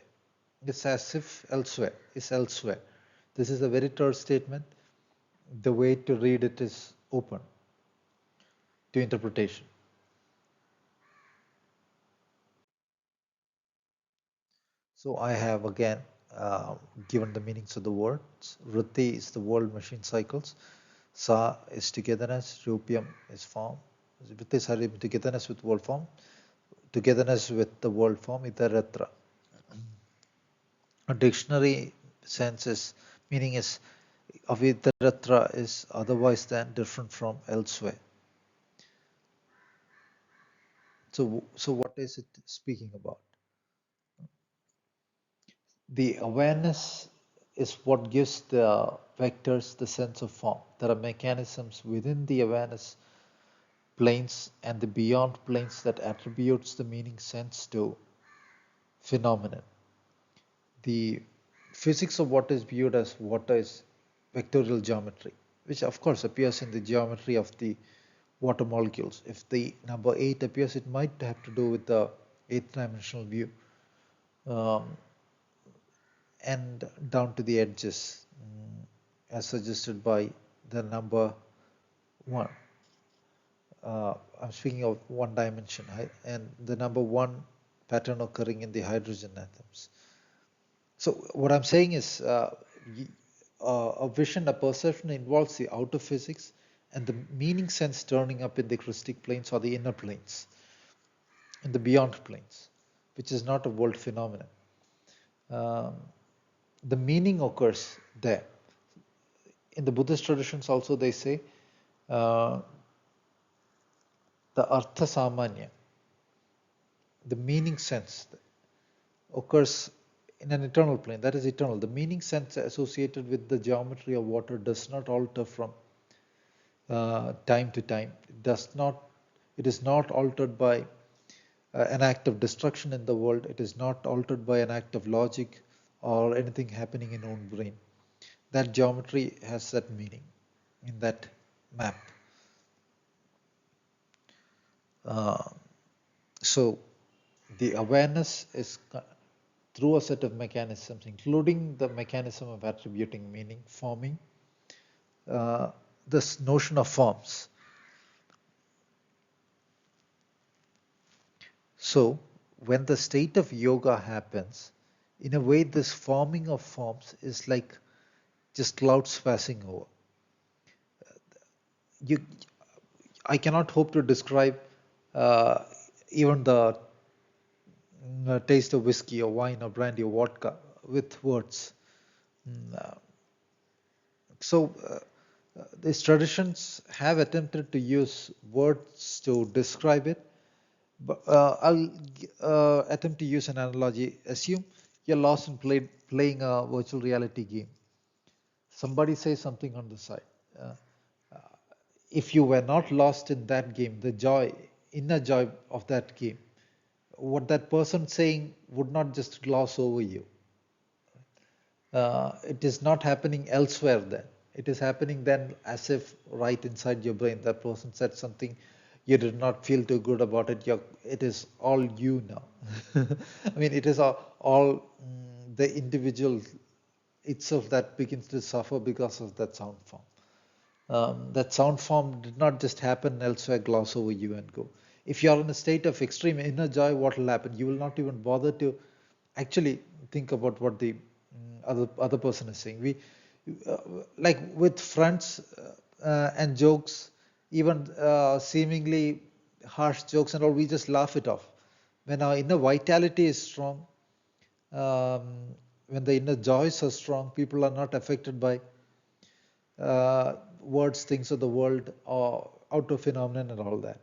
It's as if elsewhere, is elsewhere. This is a very third statement. The way to read it is open to interpretation. So I have again given the meanings of the words. Vritti is the world machine cycles. Sa is togetherness. Rupyam is form. Vritti is togetherness with world form. Togetherness with the world form. Itaratra. A dictionary sense is meaning is of itaratra is otherwise than, different from, elsewhere. So what is it speaking about? The awareness is what gives the vectors the sense of form. There are mechanisms within the awareness planes and the beyond planes that attributes the meaning sense to phenomenon. The physics of what is viewed as water is vectorial geometry, which of course appears in the geometry of the water molecules. If the number 8 appears, it might have to do with the 8th dimensional view. And down to the edges, as suggested by the number 1. I'm speaking of one dimension, and the number 1 pattern occurring in the hydrogen atoms. So what I'm saying is a vision, a perception involves the outer physics and the meaning sense turning up in the crystic planes or the inner planes, in the beyond planes, which is not a world phenomenon. The meaning occurs there. In the Buddhist traditions also they say the artha samanya, the meaning sense occurs in an eternal plane, that is eternal. The meaning sense associated with the geometry of water does not alter from time to time. It is not altered by an act of destruction in the world. It is not altered by an act of logic or anything happening in own brain. That geometry has that meaning in that map. So the awareness is through a set of mechanisms, including the mechanism of attributing meaning, forming this notion of forms. So when the state of yoga happens, in a way this forming of forms is like just clouds passing over. I cannot hope to describe even the taste of whiskey or wine or brandy or vodka with words. So these traditions have attempted to use words to describe it, but I'll attempt to use an analogy. Assume you're lost in playing a virtual reality game. Somebody says something on the side. If you were not lost in that game, the joy, inner joy of that game, what that person saying would not just gloss over you. It is not happening elsewhere then. It is happening then as if right inside your brain. That person said something, you did not feel too good about it. It is all you now. I mean, it is all the individual itself that begins to suffer because of that sound form. That sound form did not just happen elsewhere, gloss over you and go. If you are in a state of extreme inner joy, what will happen? You will not even bother to actually think about what the other person is saying. We like with friends and jokes, even seemingly harsh jokes and all, we just laugh it off. When our inner vitality is strong, when the inner joys are strong, people are not affected by words, things of the world, or outer phenomenon and all that.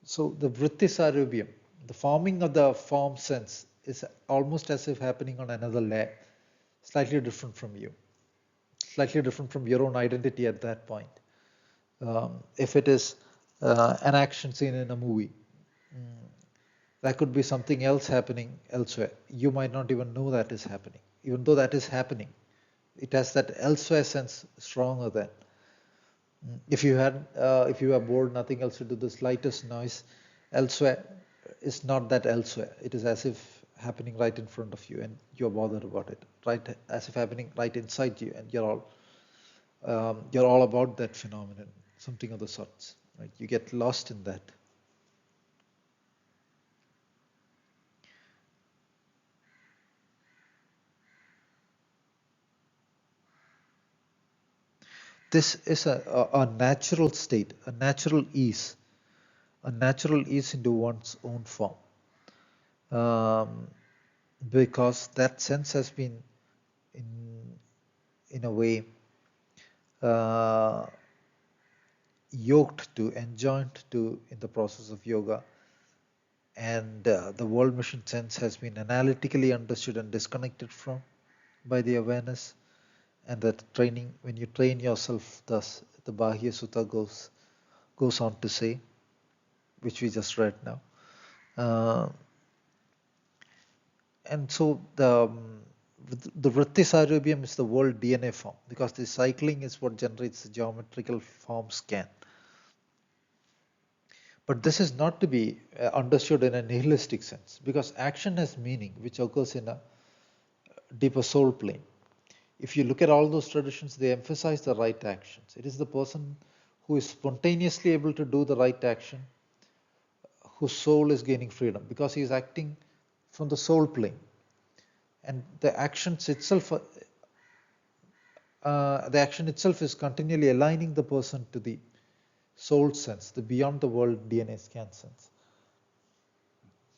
So the the forming of the form sense is almost as if happening on another layer. slightly different from you, slightly different from your own identity at that point. If it is an action scene in a movie, that could be something else happening elsewhere. You might not even know that is happening, even though that is happening. It has that elsewhere sense stronger than. If you are bored, nothing else to do, the slightest noise elsewhere is not that elsewhere. It is as if happening right in front of you, and you're bothered about it. Right, as if happening right inside you, and you're all about that phenomenon, something of the sorts. Right, you get lost in that. This is a natural state, a natural ease into one's own form. Because that sense has been in a way uh, yoked to, enjoined to in the process of yoga, and the world mission sense has been analytically understood and disconnected from by the awareness, and that training, when you train yourself thus, the Bahya Sutta goes on to say, which we just read now. And so the vritti sarupiam is the world DNA form, because the cycling is what generates the geometrical form scan. But this is not to be understood in a nihilistic sense, because action has meaning which occurs in a deeper soul plane. If you look at all those traditions, they emphasize the right actions. It is the person who is spontaneously able to do the right action whose soul is gaining freedom, because he is acting from the soul plane. And the action itself is continually aligning the person to the soul sense, the beyond the world DNA scan sense.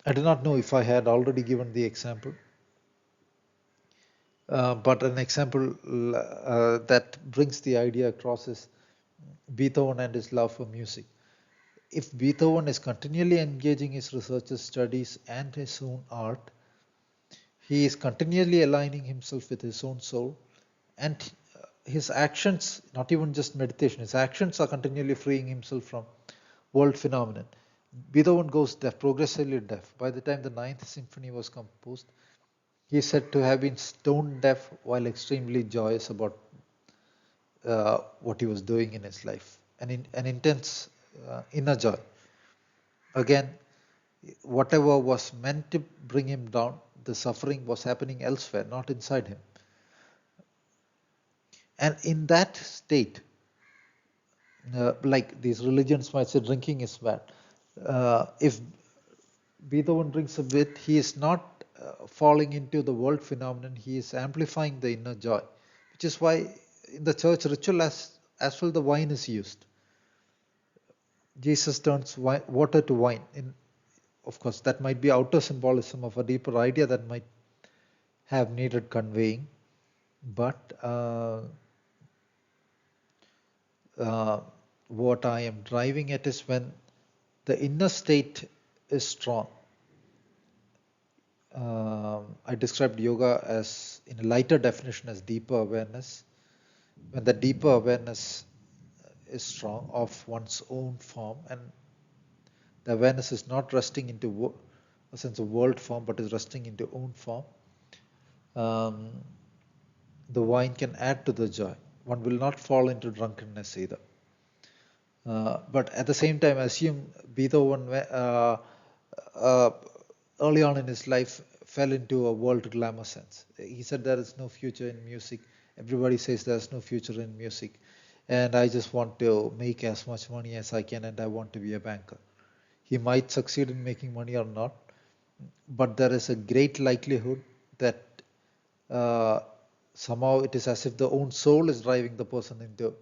I do not know if I had already given the example, but an example that brings the idea across is Beethoven and his love for music. If Beethoven is continually engaging his research, studies, and his own art, he is continually aligning himself with his own soul, and his actions, not even just meditation, his actions are continually freeing himself from world phenomenon. Beethoven goes deaf, progressively deaf. By the time the Ninth Symphony was composed, he is said to have been stone deaf while extremely joyous about what he was doing in his life. An intense inner joy. Again, whatever was meant to bring him down, the suffering was happening elsewhere, not inside him. And in that state, like these religions might say drinking is bad. If Beethoven drinks a bit, he is not falling into the world phenomenon, he is amplifying the inner joy, which is why in the church ritual as well the wine is used. Jesus turns water to wine. Of course, that might be outer symbolism of a deeper idea that might have needed conveying, but what I am driving at is when the inner state is strong. I described yoga as, in a lighter definition, as deeper awareness. When the deeper awareness is strong of one's own form, and the awareness is not resting into a sense of world form, but is resting into own form, the wine can add to the joy. One will not fall into drunkenness either. But at the same time, assume Beethoven early on in his life fell into a world glamour sense. He said there is no future in music. Everybody says there's no future in music. And I just want to make as much money as I can, and I want to be a banker. He might succeed in making money or not, but there is a great likelihood that somehow it is as if the own soul is driving the person into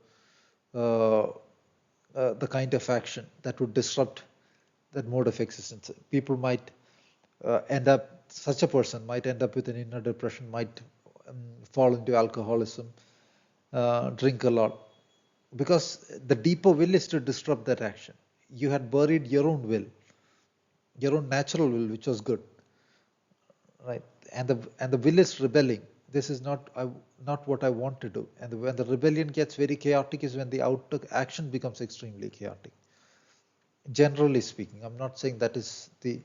the kind of action that would disrupt that mode of existence. People might such a person might end up with an inner depression, might fall into alcoholism, drink a lot, because the deeper will is to disrupt that action. You had buried your own will, your own natural will, which was good, right? And the will is rebelling. this is not what I want to do. And when the rebellion gets very chaotic is when the outer action becomes extremely chaotic. Generally speaking, I'm not saying that is the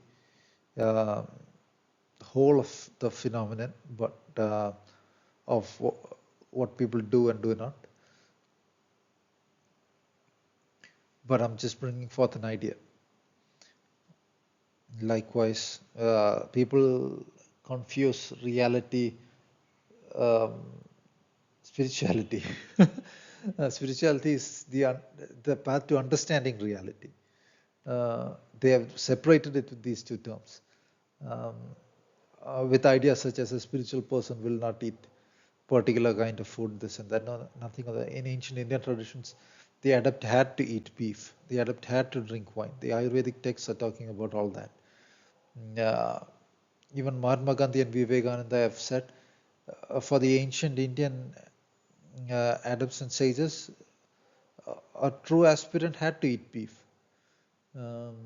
uh, whole of the phenomenon, but of what people do and do not. But I'm just bringing forth an idea. Likewise, people confuse reality, um, spirituality. Spirituality is the path to understanding reality. They have separated it with these two terms. Um, with ideas such as a spiritual person will not eat particular kind of food, this and that. No, nothing of that. In ancient Indian traditions, the adept had to eat beef. The adept had to drink wine. The Ayurvedic texts are talking about all that. Uh, Even Mahatma Gandhi and Vivekananda have said, for the ancient Indian adepts and sages, a true aspirant had to eat beef. Um,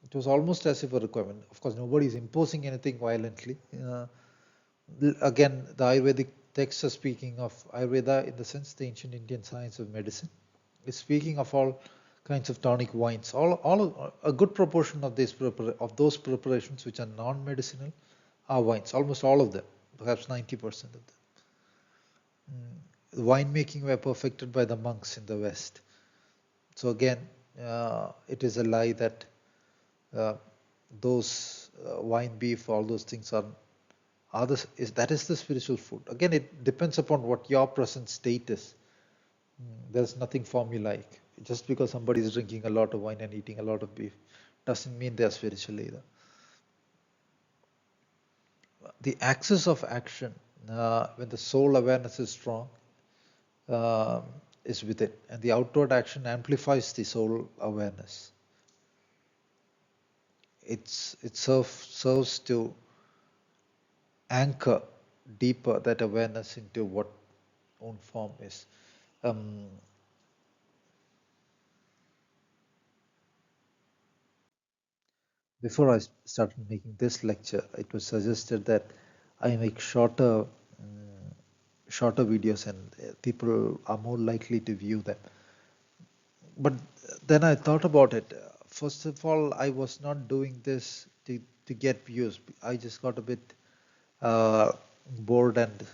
it was almost as if a requirement. Of course, nobody is imposing anything violently. Again, the Ayurvedic texts are speaking of Ayurveda in the sense the ancient Indian science of medicine is speaking of all kinds of tonic wines. A good proportion of those preparations which are non-medicinal are wines. Almost all of them, perhaps 90% of them. Winemaking were perfected by the monks in the West. So again, it is a lie that uh, those wine, beef, all those things that is the spiritual food. Again, it depends upon what your present state is. There's nothing formulaic. Just because somebody is drinking a lot of wine and eating a lot of beef doesn't mean they're spiritual either. The axis of action, when the soul awareness is strong, is with it, and the outward action amplifies the soul awareness. It serves to anchor deeper that awareness into what own form is. Before I started making this lecture, it was suggested that I make shorter videos, and people are more likely to view them. But then I thought about it. First of all, I was not doing this to get views. I just got a bit bored and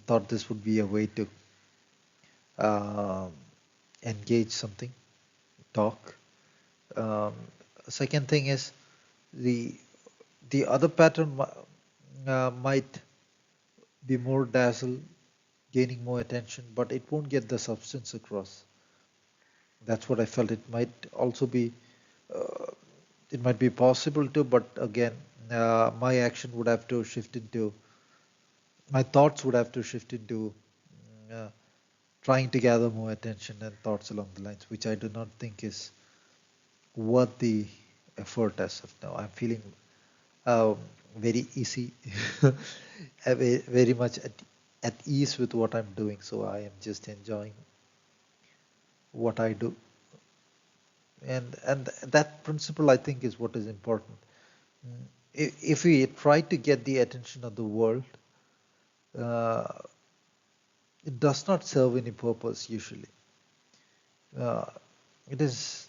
thought this would be a way to uh, engage something, talk. Um, Second thing is the other pattern might be more dazzle, gaining more attention, but it won't get the substance across. That's what I felt. It might also be, it might be possible to, but again, my action would have to shift into, my thoughts would have to shift into uh, trying to gather more attention and thoughts along the lines, which I do not think is worth the effort as of now. I'm feeling um, very easy, very much at ease with what I'm doing. So I am just enjoying what I do, and that principle I think is what is important. If we try to get the attention of the world, uh, it does not serve any purpose usually. Uh, it is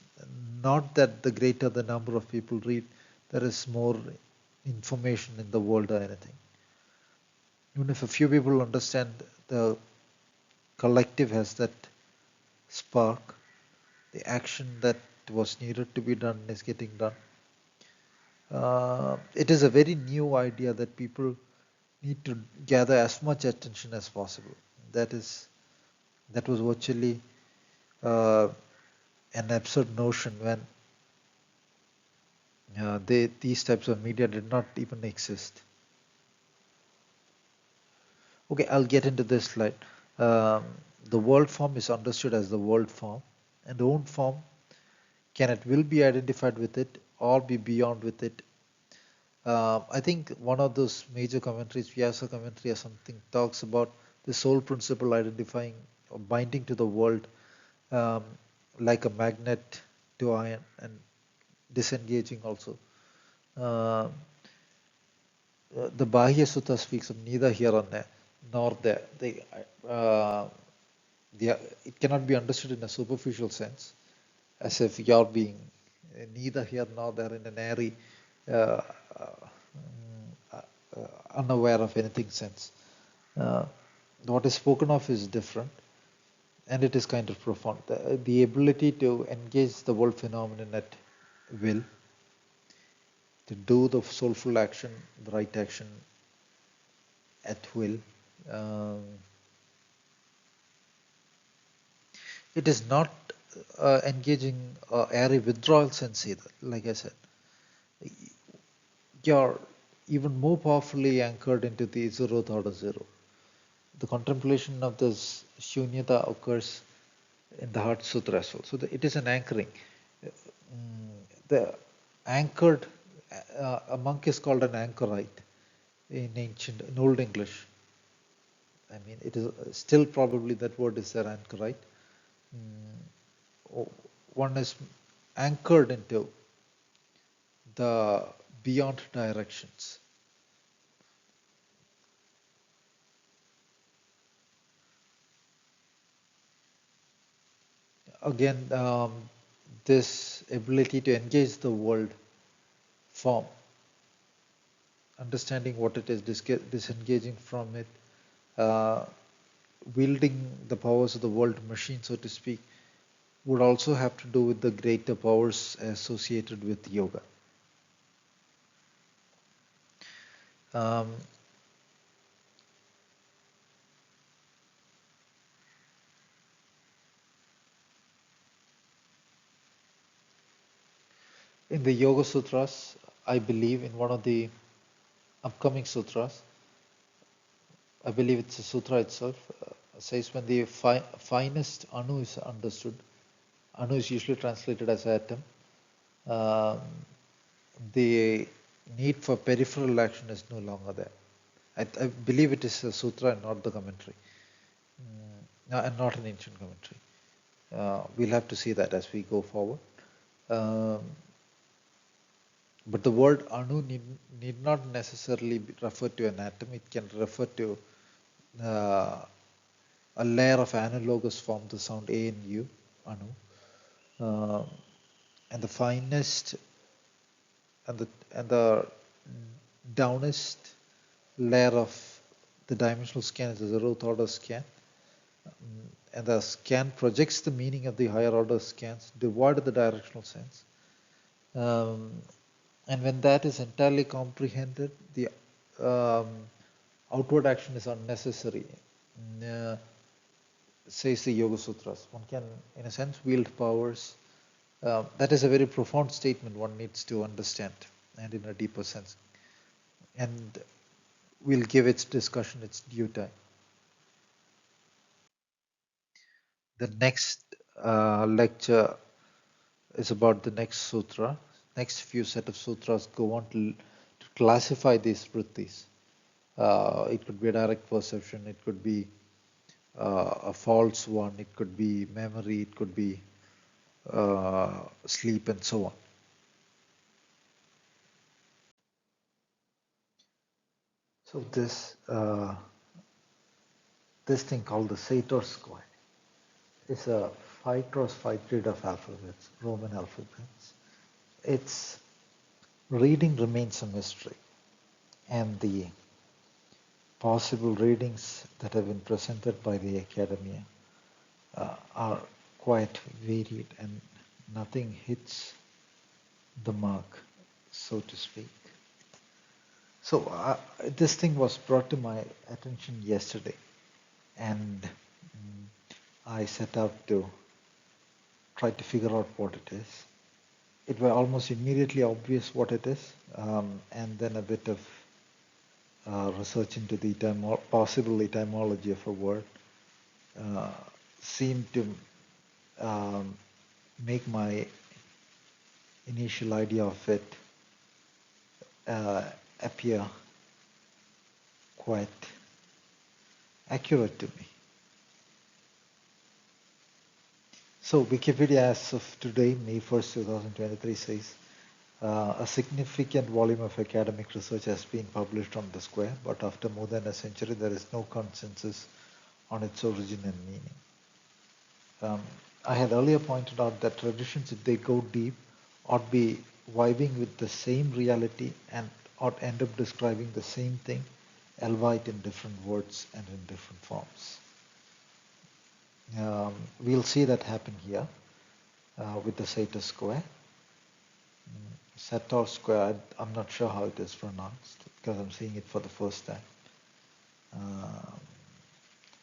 not that the greater the number of people read, there is more information in the world or anything. Even if a few people understand, the collective has that spark, the action that was needed to be done is getting done. It is a very new idea that people need to gather as much attention as possible. That was virtually uh, an absurd notion when these types of media did not even exist. Okay, I'll get into this slide. Um, the world form is understood as the world form, and the own form can at will be identified with it or be beyond with it. I think one of those major commentaries, Vyasa commentary or something, talks about the soul principle identifying or binding to the world um, like a magnet to iron and disengaging also. Um The Bahya Sutta speaks of neither here or there, nor there. Uh, it cannot be understood in a superficial sense, as if you're being neither here nor there in an airy, uh, uh, unaware of anything sense. Uh, what is spoken of is different, and it is kind of profound. The ability to engage the world phenomenon at will, to do the soulful action, the right action at will. Um, it is not engaging airy withdrawal sense either. Like I said, you're even more powerfully anchored into the zero thought of zero. The contemplation of this shunyata occurs in the Heart Sutra as well. So it is an anchoring. The anchored, a monk is called an anchorite in Old English. I mean, it is still probably that word is there, anchorite. One is anchored into the beyond directions. Again, this ability to engage the world form, understanding what it is, disengaging from it, uh, wielding the powers of the world machine, so to speak, would also have to do with the greater powers associated with yoga. Um, in the Yoga Sutras, I believe in one of the upcoming sutras, I believe it's a sutra itself, says when the finest anu is understood, anu is usually translated as atom, um, the need for peripheral action is no longer there. I believe it is a sutra and not the commentary, and not an ancient commentary. We'll have to see that as we go forward. Um, but the word anu need not necessarily refer to an atom. It can refer to uh, a layer of analogous form, the sound A and U, anu. And the finest and the downest layer of the dimensional scan is the zeroth order scan. And the scan projects the meaning of the higher order scans devoid of the directional sense. Um, and when that is entirely comprehended, the um, outward action is unnecessary, uh, says the Yoga Sutras. One can, in a sense, wield powers. That is a very profound statement one needs to understand, and in a deeper sense. And we'll give its discussion its due time. The next lecture is about the next sutra. Next few set of sutras go on to classify these vrittis. It could be a direct perception, it could be a false one, it could be memory, it could be sleep, and so on. So this thing called the Sator square is a 5x5 grid of alphabets, Roman alphabets. Its reading remains a mystery, and the possible readings that have been presented by the academia are quite varied, and nothing hits the mark, so to speak. So this thing was brought to my attention yesterday, and I set out to try to figure out what it is. It was almost immediately obvious what it is, and then a bit of research into the possible etymology of a word uh, seemed to um, make my initial idea of it uh, appear quite accurate to me. So Wikipedia as of today, May 1st, 2023 says, A significant volume of academic research has been published on the square, but after more than a century, there is no consensus on its origin and meaning. I had earlier pointed out that traditions, if they go deep, ought be vibing with the same reality and ought end up describing the same thing, albeit in different words and in different forms. We'll see that happen here with the Sator square. Sator square, I'm not sure how it is pronounced because I'm seeing it for the first time.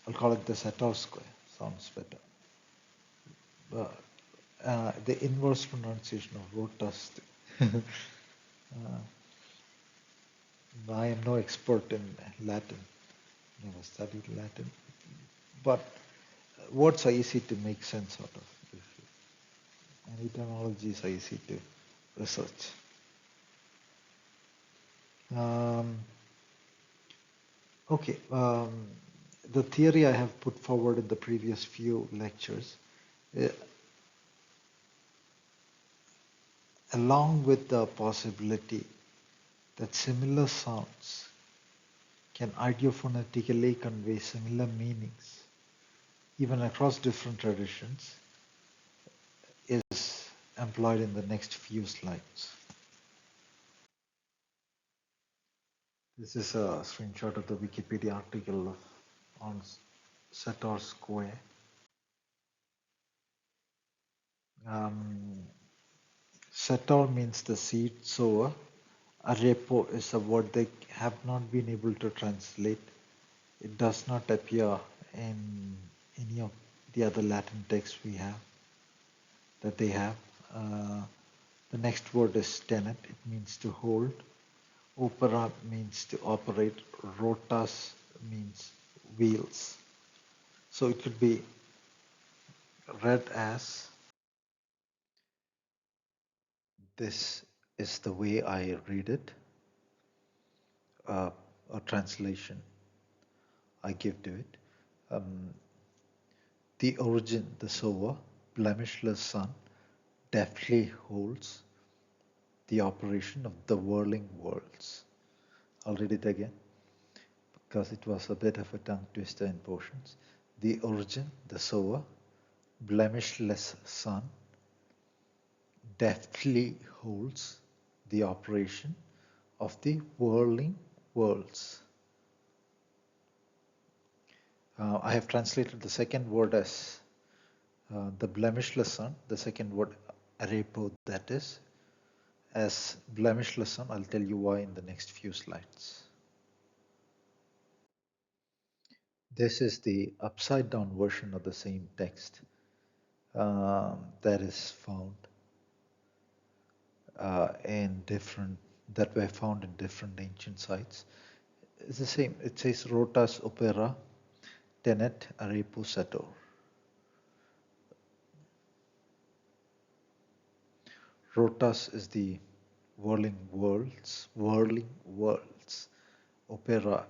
I'll call it the Sator square, sounds better. The inverse pronunciation of rotas. I am no expert in Latin, never studied Latin, but words are easy to make sense out of, and etymologies are easy to research. Okay, the theory I have put forward in the previous few lectures, along with the possibility that similar sounds can ideophonetically convey similar meanings, even across different traditions, is employed in the next few slides. This is a screenshot of the Wikipedia article on Sator square. Sator means the seed sower. Arepo is a word they have not been able to translate. It does not appear in any of the other Latin texts we have, that they have. The next word is tenet. It means to hold. Opera means to operate. Rotas means wheels. So it could be read as, this is the way I read it, a translation I give to it. The origin, the sower, blemishless sun, deftly holds the operation of the whirling worlds. I'll read it again because it was a bit of a tongue twister in portions. The origin, the sower, blemishless sun, deftly holds the operation of the whirling worlds. I have translated the second word as the blemishless sun, the second word arepo, that is, as blemishless sun. I'll tell you why in the next few slides. This is the upside down version of the same text that is found that were found in different ancient sites. It's the same. It says rotas opera tenet arepo sator. Rotas is the whirling worlds. Opera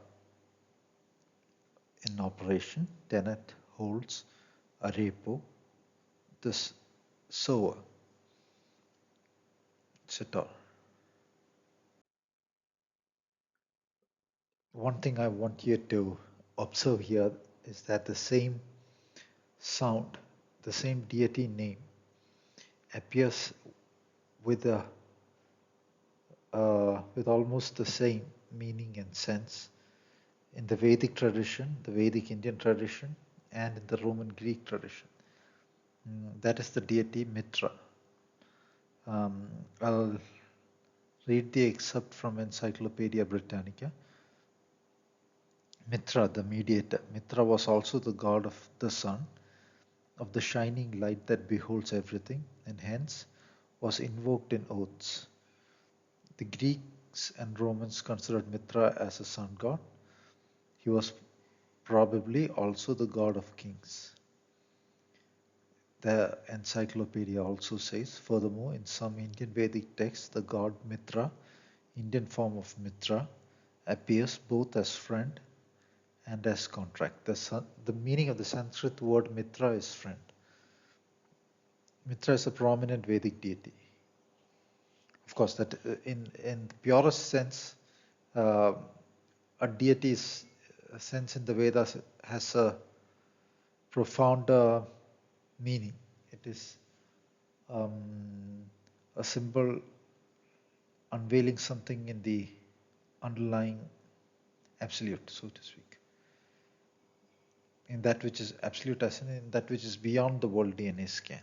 in operation. Tenet holds. Arepo, this sower. Sator. One thing I want you to observe here is that the same sound, the same deity name appears with almost the same meaning and sense in the Vedic tradition, the Vedic Indian tradition, and in the Roman Greek tradition. That is the deity Mitra. I'll read the excerpt from Encyclopedia Britannica. Mitra, the mediator. Mitra was also the god of the sun, of the shining light that beholds everything, and hence was invoked in oaths. The Greeks and Romans considered Mitra as a sun god. He was probably also the god of kings. The encyclopedia also says, furthermore, in some Indian Vedic texts, the god Mitra, Indian form of Mitra, appears both as friend and as contract. The meaning of the Sanskrit word Mitra is friend. Mitra is a prominent Vedic deity. Of course, that in the purest sense, uh, a deity's sense in the Vedas has a profound meaning. It is a symbol unveiling something in the underlying absolute, so to speak. In that which is absolute, as in that which is beyond the world DNA scan.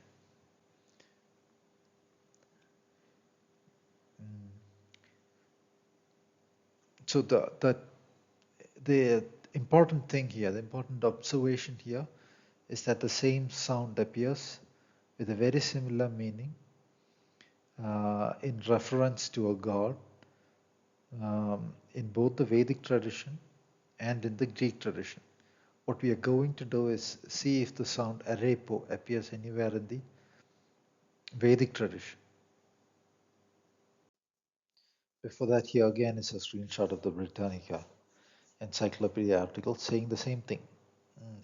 So the important thing here, the important observation here is that the same sound appears with a very similar meaning in reference to a god in both the Vedic tradition and in the Greek tradition. What we are going to do is see if the sound arepo appears anywhere in the Vedic tradition. Before that, here again is a screenshot of the Britannica Encyclopedia article saying the same thing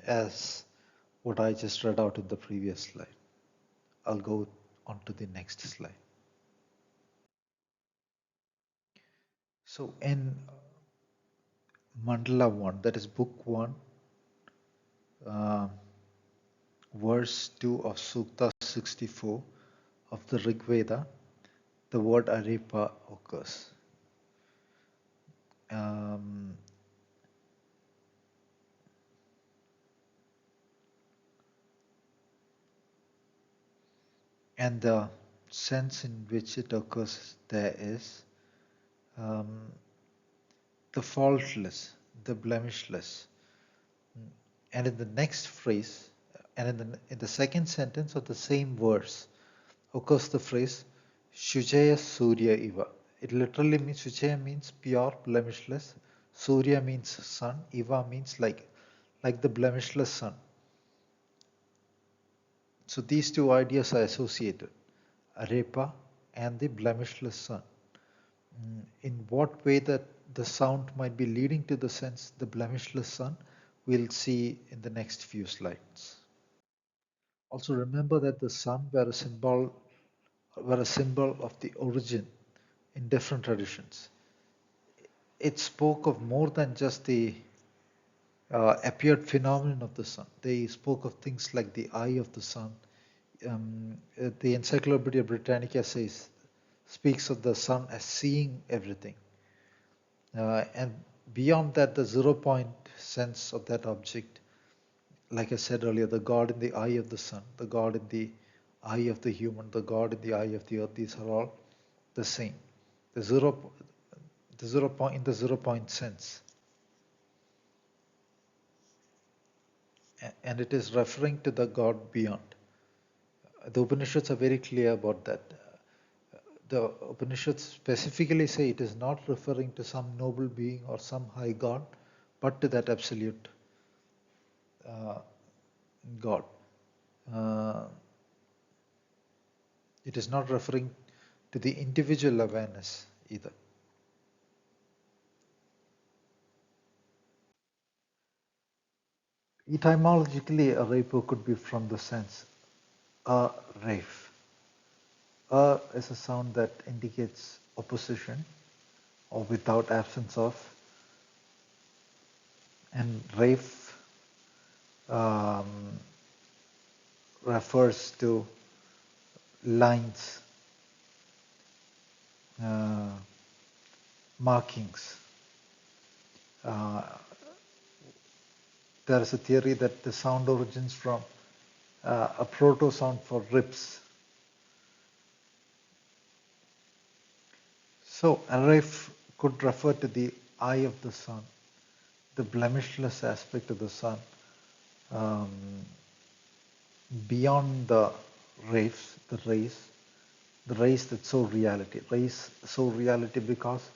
as what I just read out in the previous slide. I'll go on to the next slide. So in Mandala 1, that is book 1, verse 2 of Sukta 64 of the Rig Veda, the word Arepa occurs. And the sense in which it occurs there is the faultless, the blemishless. And in the next phrase, and in the second sentence of the same verse, occurs the phrase Shujaya Surya Iva. It literally means, Shujaya means pure, blemishless, Surya means sun, Iva means like the blemishless sun. So these two ideas are associated, Arepa and the blemishless sun. In what way that the sound might be leading to the sense the blemishless sun, we'll see in the next few slides. Also remember that the sun were a symbol of the origin in different traditions. It spoke of more than just the appeared phenomenon of the sun. They spoke of things like the eye of the sun. The Encyclopedia Britannica speaks of the sun as seeing everything. And beyond that, the 0 point sense of that object, like I said earlier, the God in the eye of the sun, the God in the eye of the human, the God in the eye of the earth, these are all the same. The 0 point sense. And it is referring to the God beyond. The Upanishads are very clear about that. The Upanishads specifically say it is not referring to some noble being or some high God, but to that absolute God. It is not referring to the individual awareness either. Etymologically, a repo could be from the sense a rave. A is a sound that indicates opposition or without absence of, and rave refers to lines, markings. There is a theory that the sound origins from a proto sound for ribs. So a rave could refer to the eye of the sun, the blemishless aspect of the sun, beyond the rays, the rays that show reality. Rays show reality because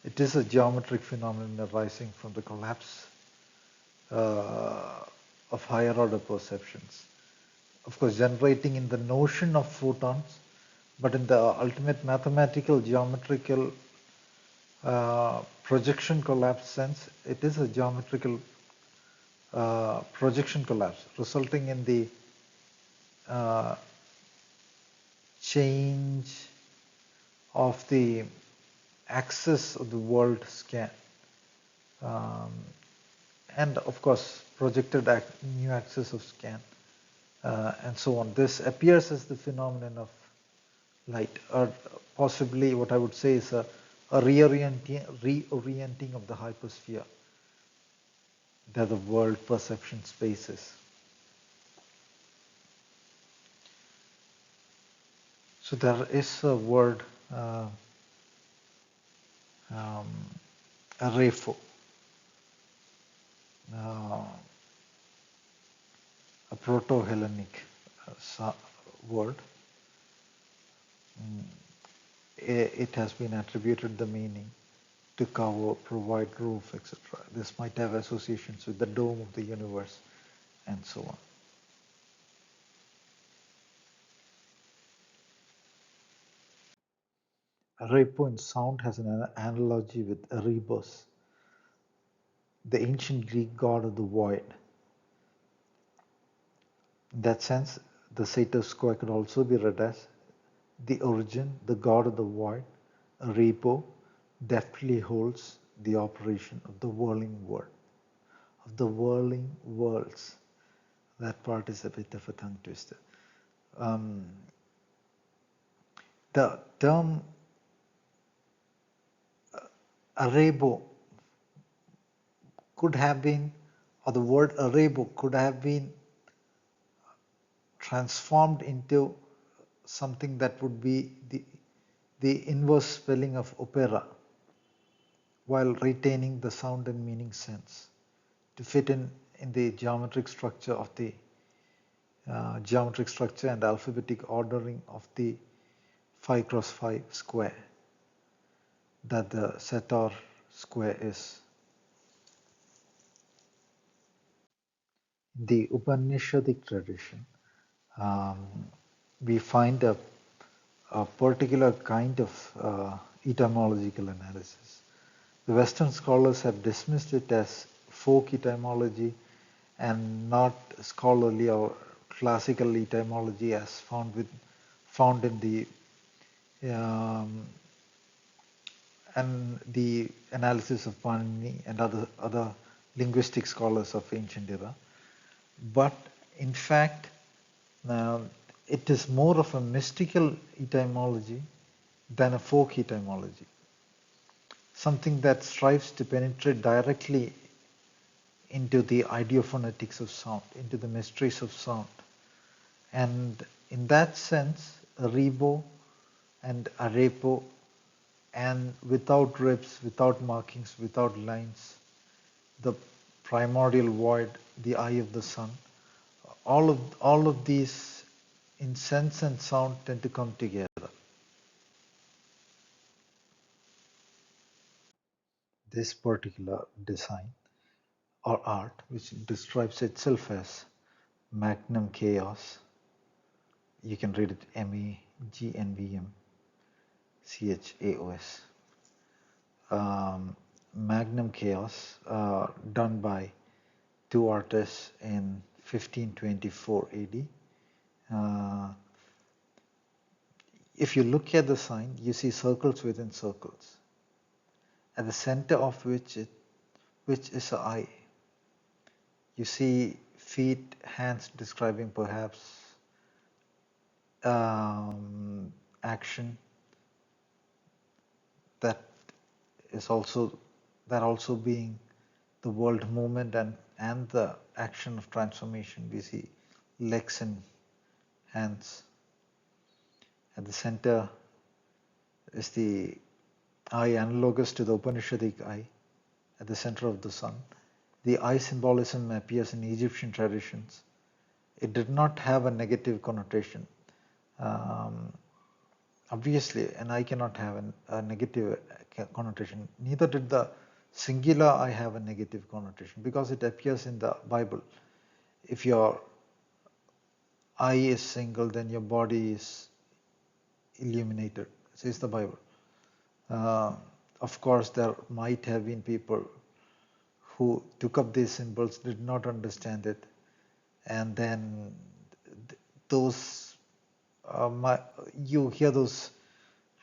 it is a geometric phenomenon arising from the collapse of higher order perceptions. Of course, generating in the notion of photons, but in the ultimate mathematical, geometrical projection collapse sense, it is a geometrical projection collapse, resulting in the change of the axis of the world scan, um, and of course projected new axis of scan, and so on. This appears as the phenomenon of light, or possibly what I would say is a reorienting of the hypersphere that the world perception space is. So there is a word, um, arefo, a Proto-Hellenic word. It has been attributed the meaning to cover, provide roof, etc. This might have associations with the dome of the universe and so on. Arepo in sound has an analogy with Erebus, the ancient Greek god of the void. In that sense, the Sator square could also be read as the origin, the god of the void. Arepo deftly holds the operation of the whirling world, of the whirling worlds. That part is a bit of a tongue twister. The term Arebo could have been, or the word Arebo could have been transformed into something that would be the inverse spelling of opera, while retaining the sound and meaning sense to fit in the geometric structure of the geometric structure and alphabetic ordering of the 5 cross 5 square that the Sator square is. The Upanishadic tradition, we find a particular kind of etymological analysis. The Western scholars have dismissed it as folk etymology and not scholarly or classical etymology as found in the analysis of Panini and other linguistic scholars of ancient era. But in fact, it is more of a mystical etymology than a folk etymology. Something that strives to penetrate directly into the ideophonetics of sound, into the mysteries of sound. And in that sense, Arebo and Arepo, and without ribs, without markings, without lines, the primordial void, the eye of the sun, all of these in sense and sound tend to come together. This particular design or art, which describes itself as Magnum Chaos, you can read it MAGNVMCHAOS, Magnum Chaos, done by two artists in 1524 AD. If you look at the sign, you see circles within circles, at the center of which is an eye. You see feet, hands describing perhaps action that also being the world movement and the action of transformation. We see legs and hands. At the center is the eye analogous to the Upanishadic eye at the center of the sun. The eye symbolism appears in Egyptian traditions. It did not have a negative connotation. Obviously, an eye cannot have a negative connotation. Neither did the singular eye have a negative connotation, because it appears in the Bible. If your eye is single, then your body is illuminated, says the Bible. Of course, there might have been people who took up these symbols, did not understand it, and then those you hear those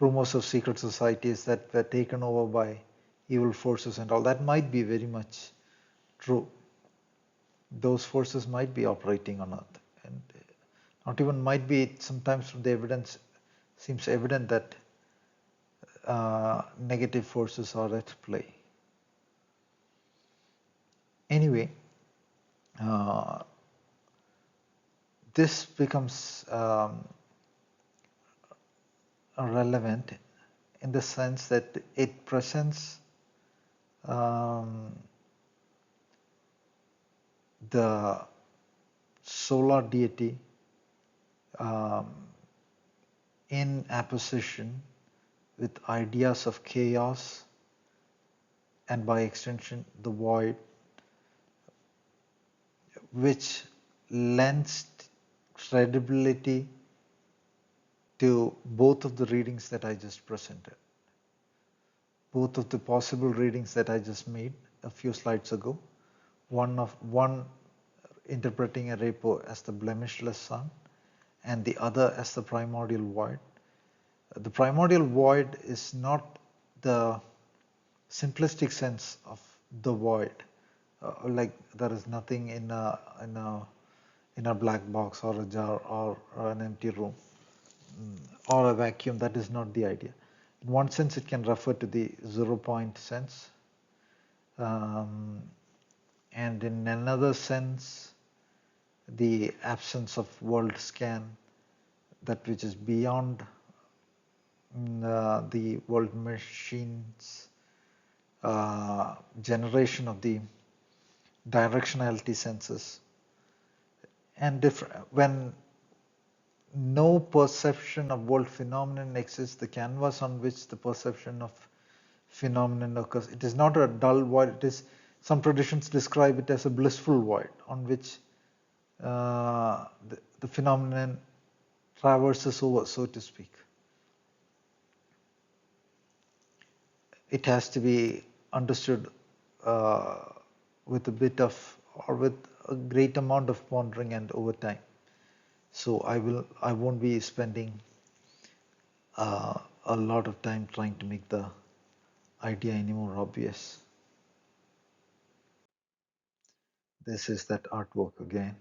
rumors of secret societies that were taken over by evil forces and all. That might be very much true. Those forces might be operating on Earth, and not even might be, sometimes from the evidence seems evident that negative forces are at play. Anyway, this becomes relevant in the sense that it presents the solar deity in apposition with ideas of chaos and by extension the void, which lends credibility to both of the readings that I just presented, both of the possible readings that I just made a few slides ago. One interpreting a repo as the blemishless sun and the other as the primordial void. The primordial void is not the simplistic sense of the void, like there is nothing in a black box or a jar or an empty room or a vacuum. That is not the idea. In one sense, it can refer to the 0 point sense, and in another sense, the absence of world scan, that which is beyond the world machines generation of the directionality senses. And when no perception of world phenomenon exists, the canvas on which the perception of phenomenon occurs, it is not a dull void. It is, some traditions describe it as a blissful void on which the phenomenon traverses over, so to speak. It has to be understood with a bit of, or with a great amount of pondering and over time. So I won't be spending a lot of time trying to make the idea any more obvious. This is that artwork again.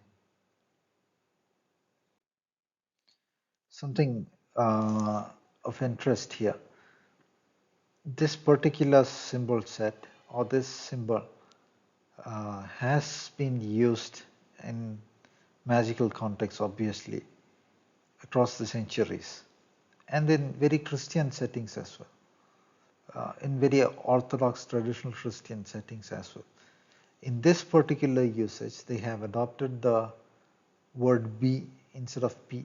Something of interest here. This particular symbol set, or this symbol, has been used in magical contexts, obviously, across the centuries, and in very Christian settings as well, in very orthodox traditional Christian settings as well. In this particular usage, they have adopted the word B instead of P.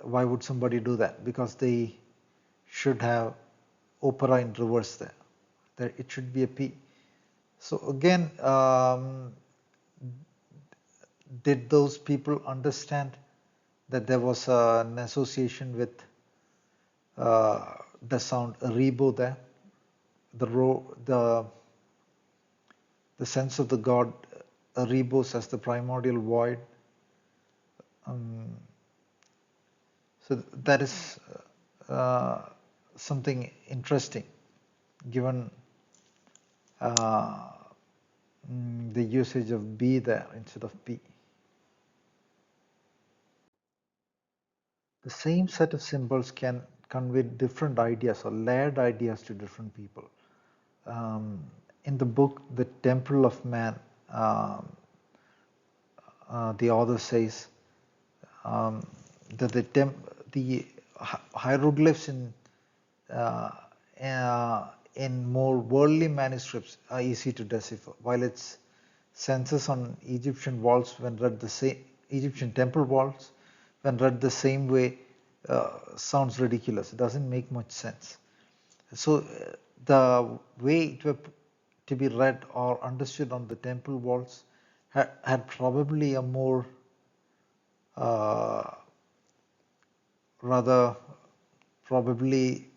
Why would somebody do that? Because they should have opera in reverse there. It should be a P. So again, did those people understand that there was an association with the sound rebo there? The sense of the god rebos as the primordial void. So that is something interesting, given the usage of B there instead of P. The same set of symbols can convey different ideas or layered ideas to different people. In the book, The Temple of Man, the author says that the hieroglyphs in more worldly manuscripts are easy to decipher, while its senses on Egyptian walls, when read the same, Egyptian temple walls, when read the same way, sounds ridiculous. It doesn't make much sense. So the way it were to be read or understood on the temple walls had probably a more rather probably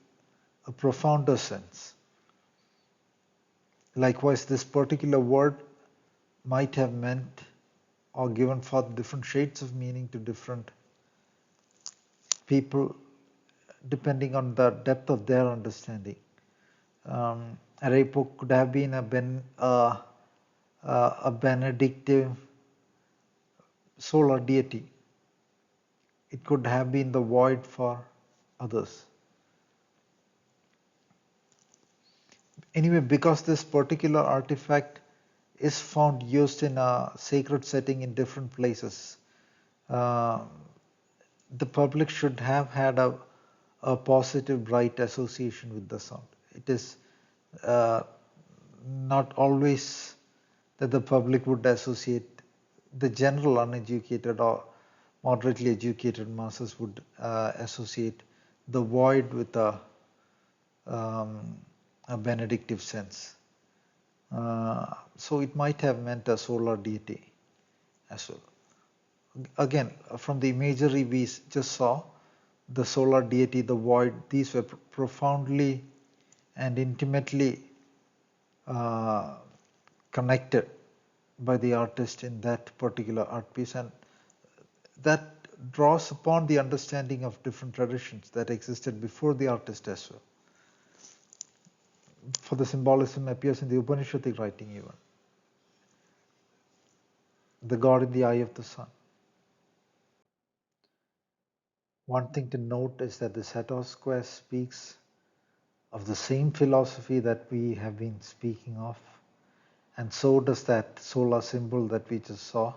a profounder sense. Likewise, this particular word might have meant or given forth different shades of meaning to different people depending on the depth of their understanding. Arepo could have been a benedictive solar deity. It could have been the void for others. Anyway, because this particular artifact is found used in a sacred setting in different places, the public should have had a positive, bright association with the sound. It is not always that the public would associate, the general uneducated or moderately educated masses would associate the void with a benedictive sense. So it might have meant a solar deity as well. Again, from the imagery we just saw, the solar deity, the void, these were profoundly and intimately connected by the artist in that particular art piece, and that draws upon the understanding of different traditions that existed before the artist as well. For the symbolism appears in the Upanishadic writing even. The god in the eye of the sun. One thing to note is that the Sator square speaks of the same philosophy that we have been speaking of, and so does that solar symbol that we just saw,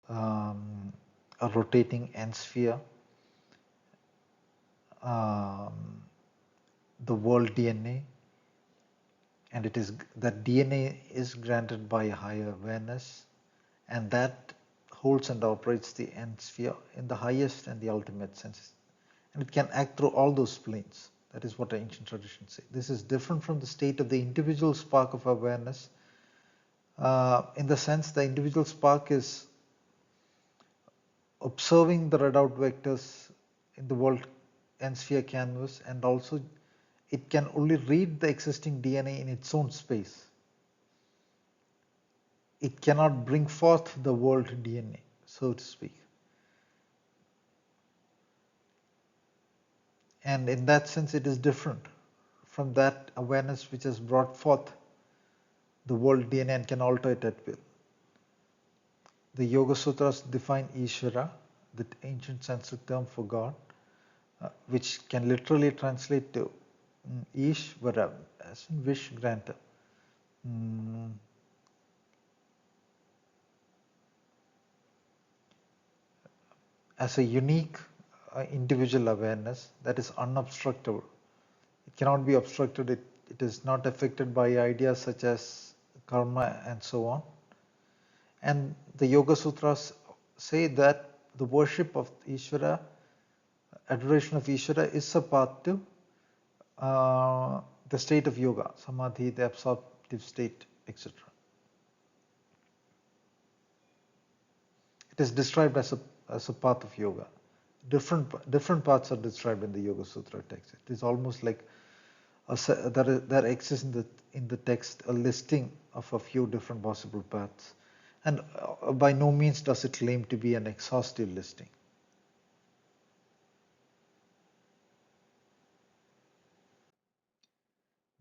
a rotating end sphere, the world DNA, and it is that DNA is granted by a higher awareness, and that holds and operates the end sphere in the highest and the ultimate senses, and it can act through all those planes. That is what ancient traditions say. This is different from the state of the individual spark of awareness. In the sense, the individual spark is observing the readout vectors in the world end sphere canvas, and also it can only read the existing DNA in its own space. It cannot bring forth the world DNA, so to speak. And in that sense, it is different from that awareness which has brought forth the world DNA and can alter it at will. The Yogasutras define Ishvara, the ancient Sanskrit term for God, which can literally translate to Ishvara, as in wish granter. As a unique individual awareness that is unobstructable. It cannot be obstructed, it is not affected by ideas such as karma and so on. And the Yoga Sutras say that the worship of Ishvara, adoration of Ishvara, is a path to the state of yoga, samadhi, the absorptive state, etc. It is described as a path of yoga. Different paths are described in the Yoga Sutra text. It is almost like there exists in the text a listing of a few different possible paths, and by no means does it claim to be an exhaustive listing.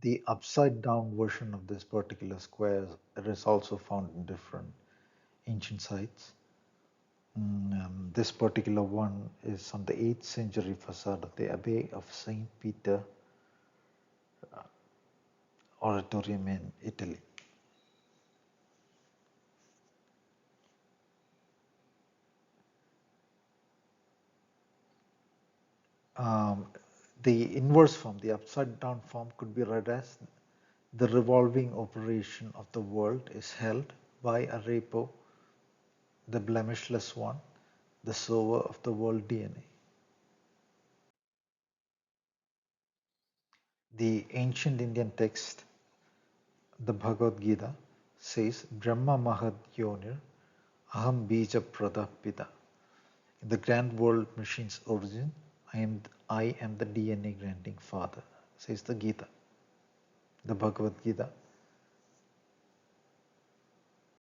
The upside down version of this particular square is also found in different ancient sites. This particular one is on the 8th century facade of the Abbey of St. Peter Oratorium in Italy. The inverse form, the upside down form, could be read as the revolving operation of the world is held by Arepo, the blemishless one, the sower of the world DNA. The ancient Indian text, the Bhagavad Gita, says Brahma Mahad Yonir Aham Bija Pradapita. In the grand world machine's origin, I am the DNA granting father, says the Gita, the Bhagavad Gita,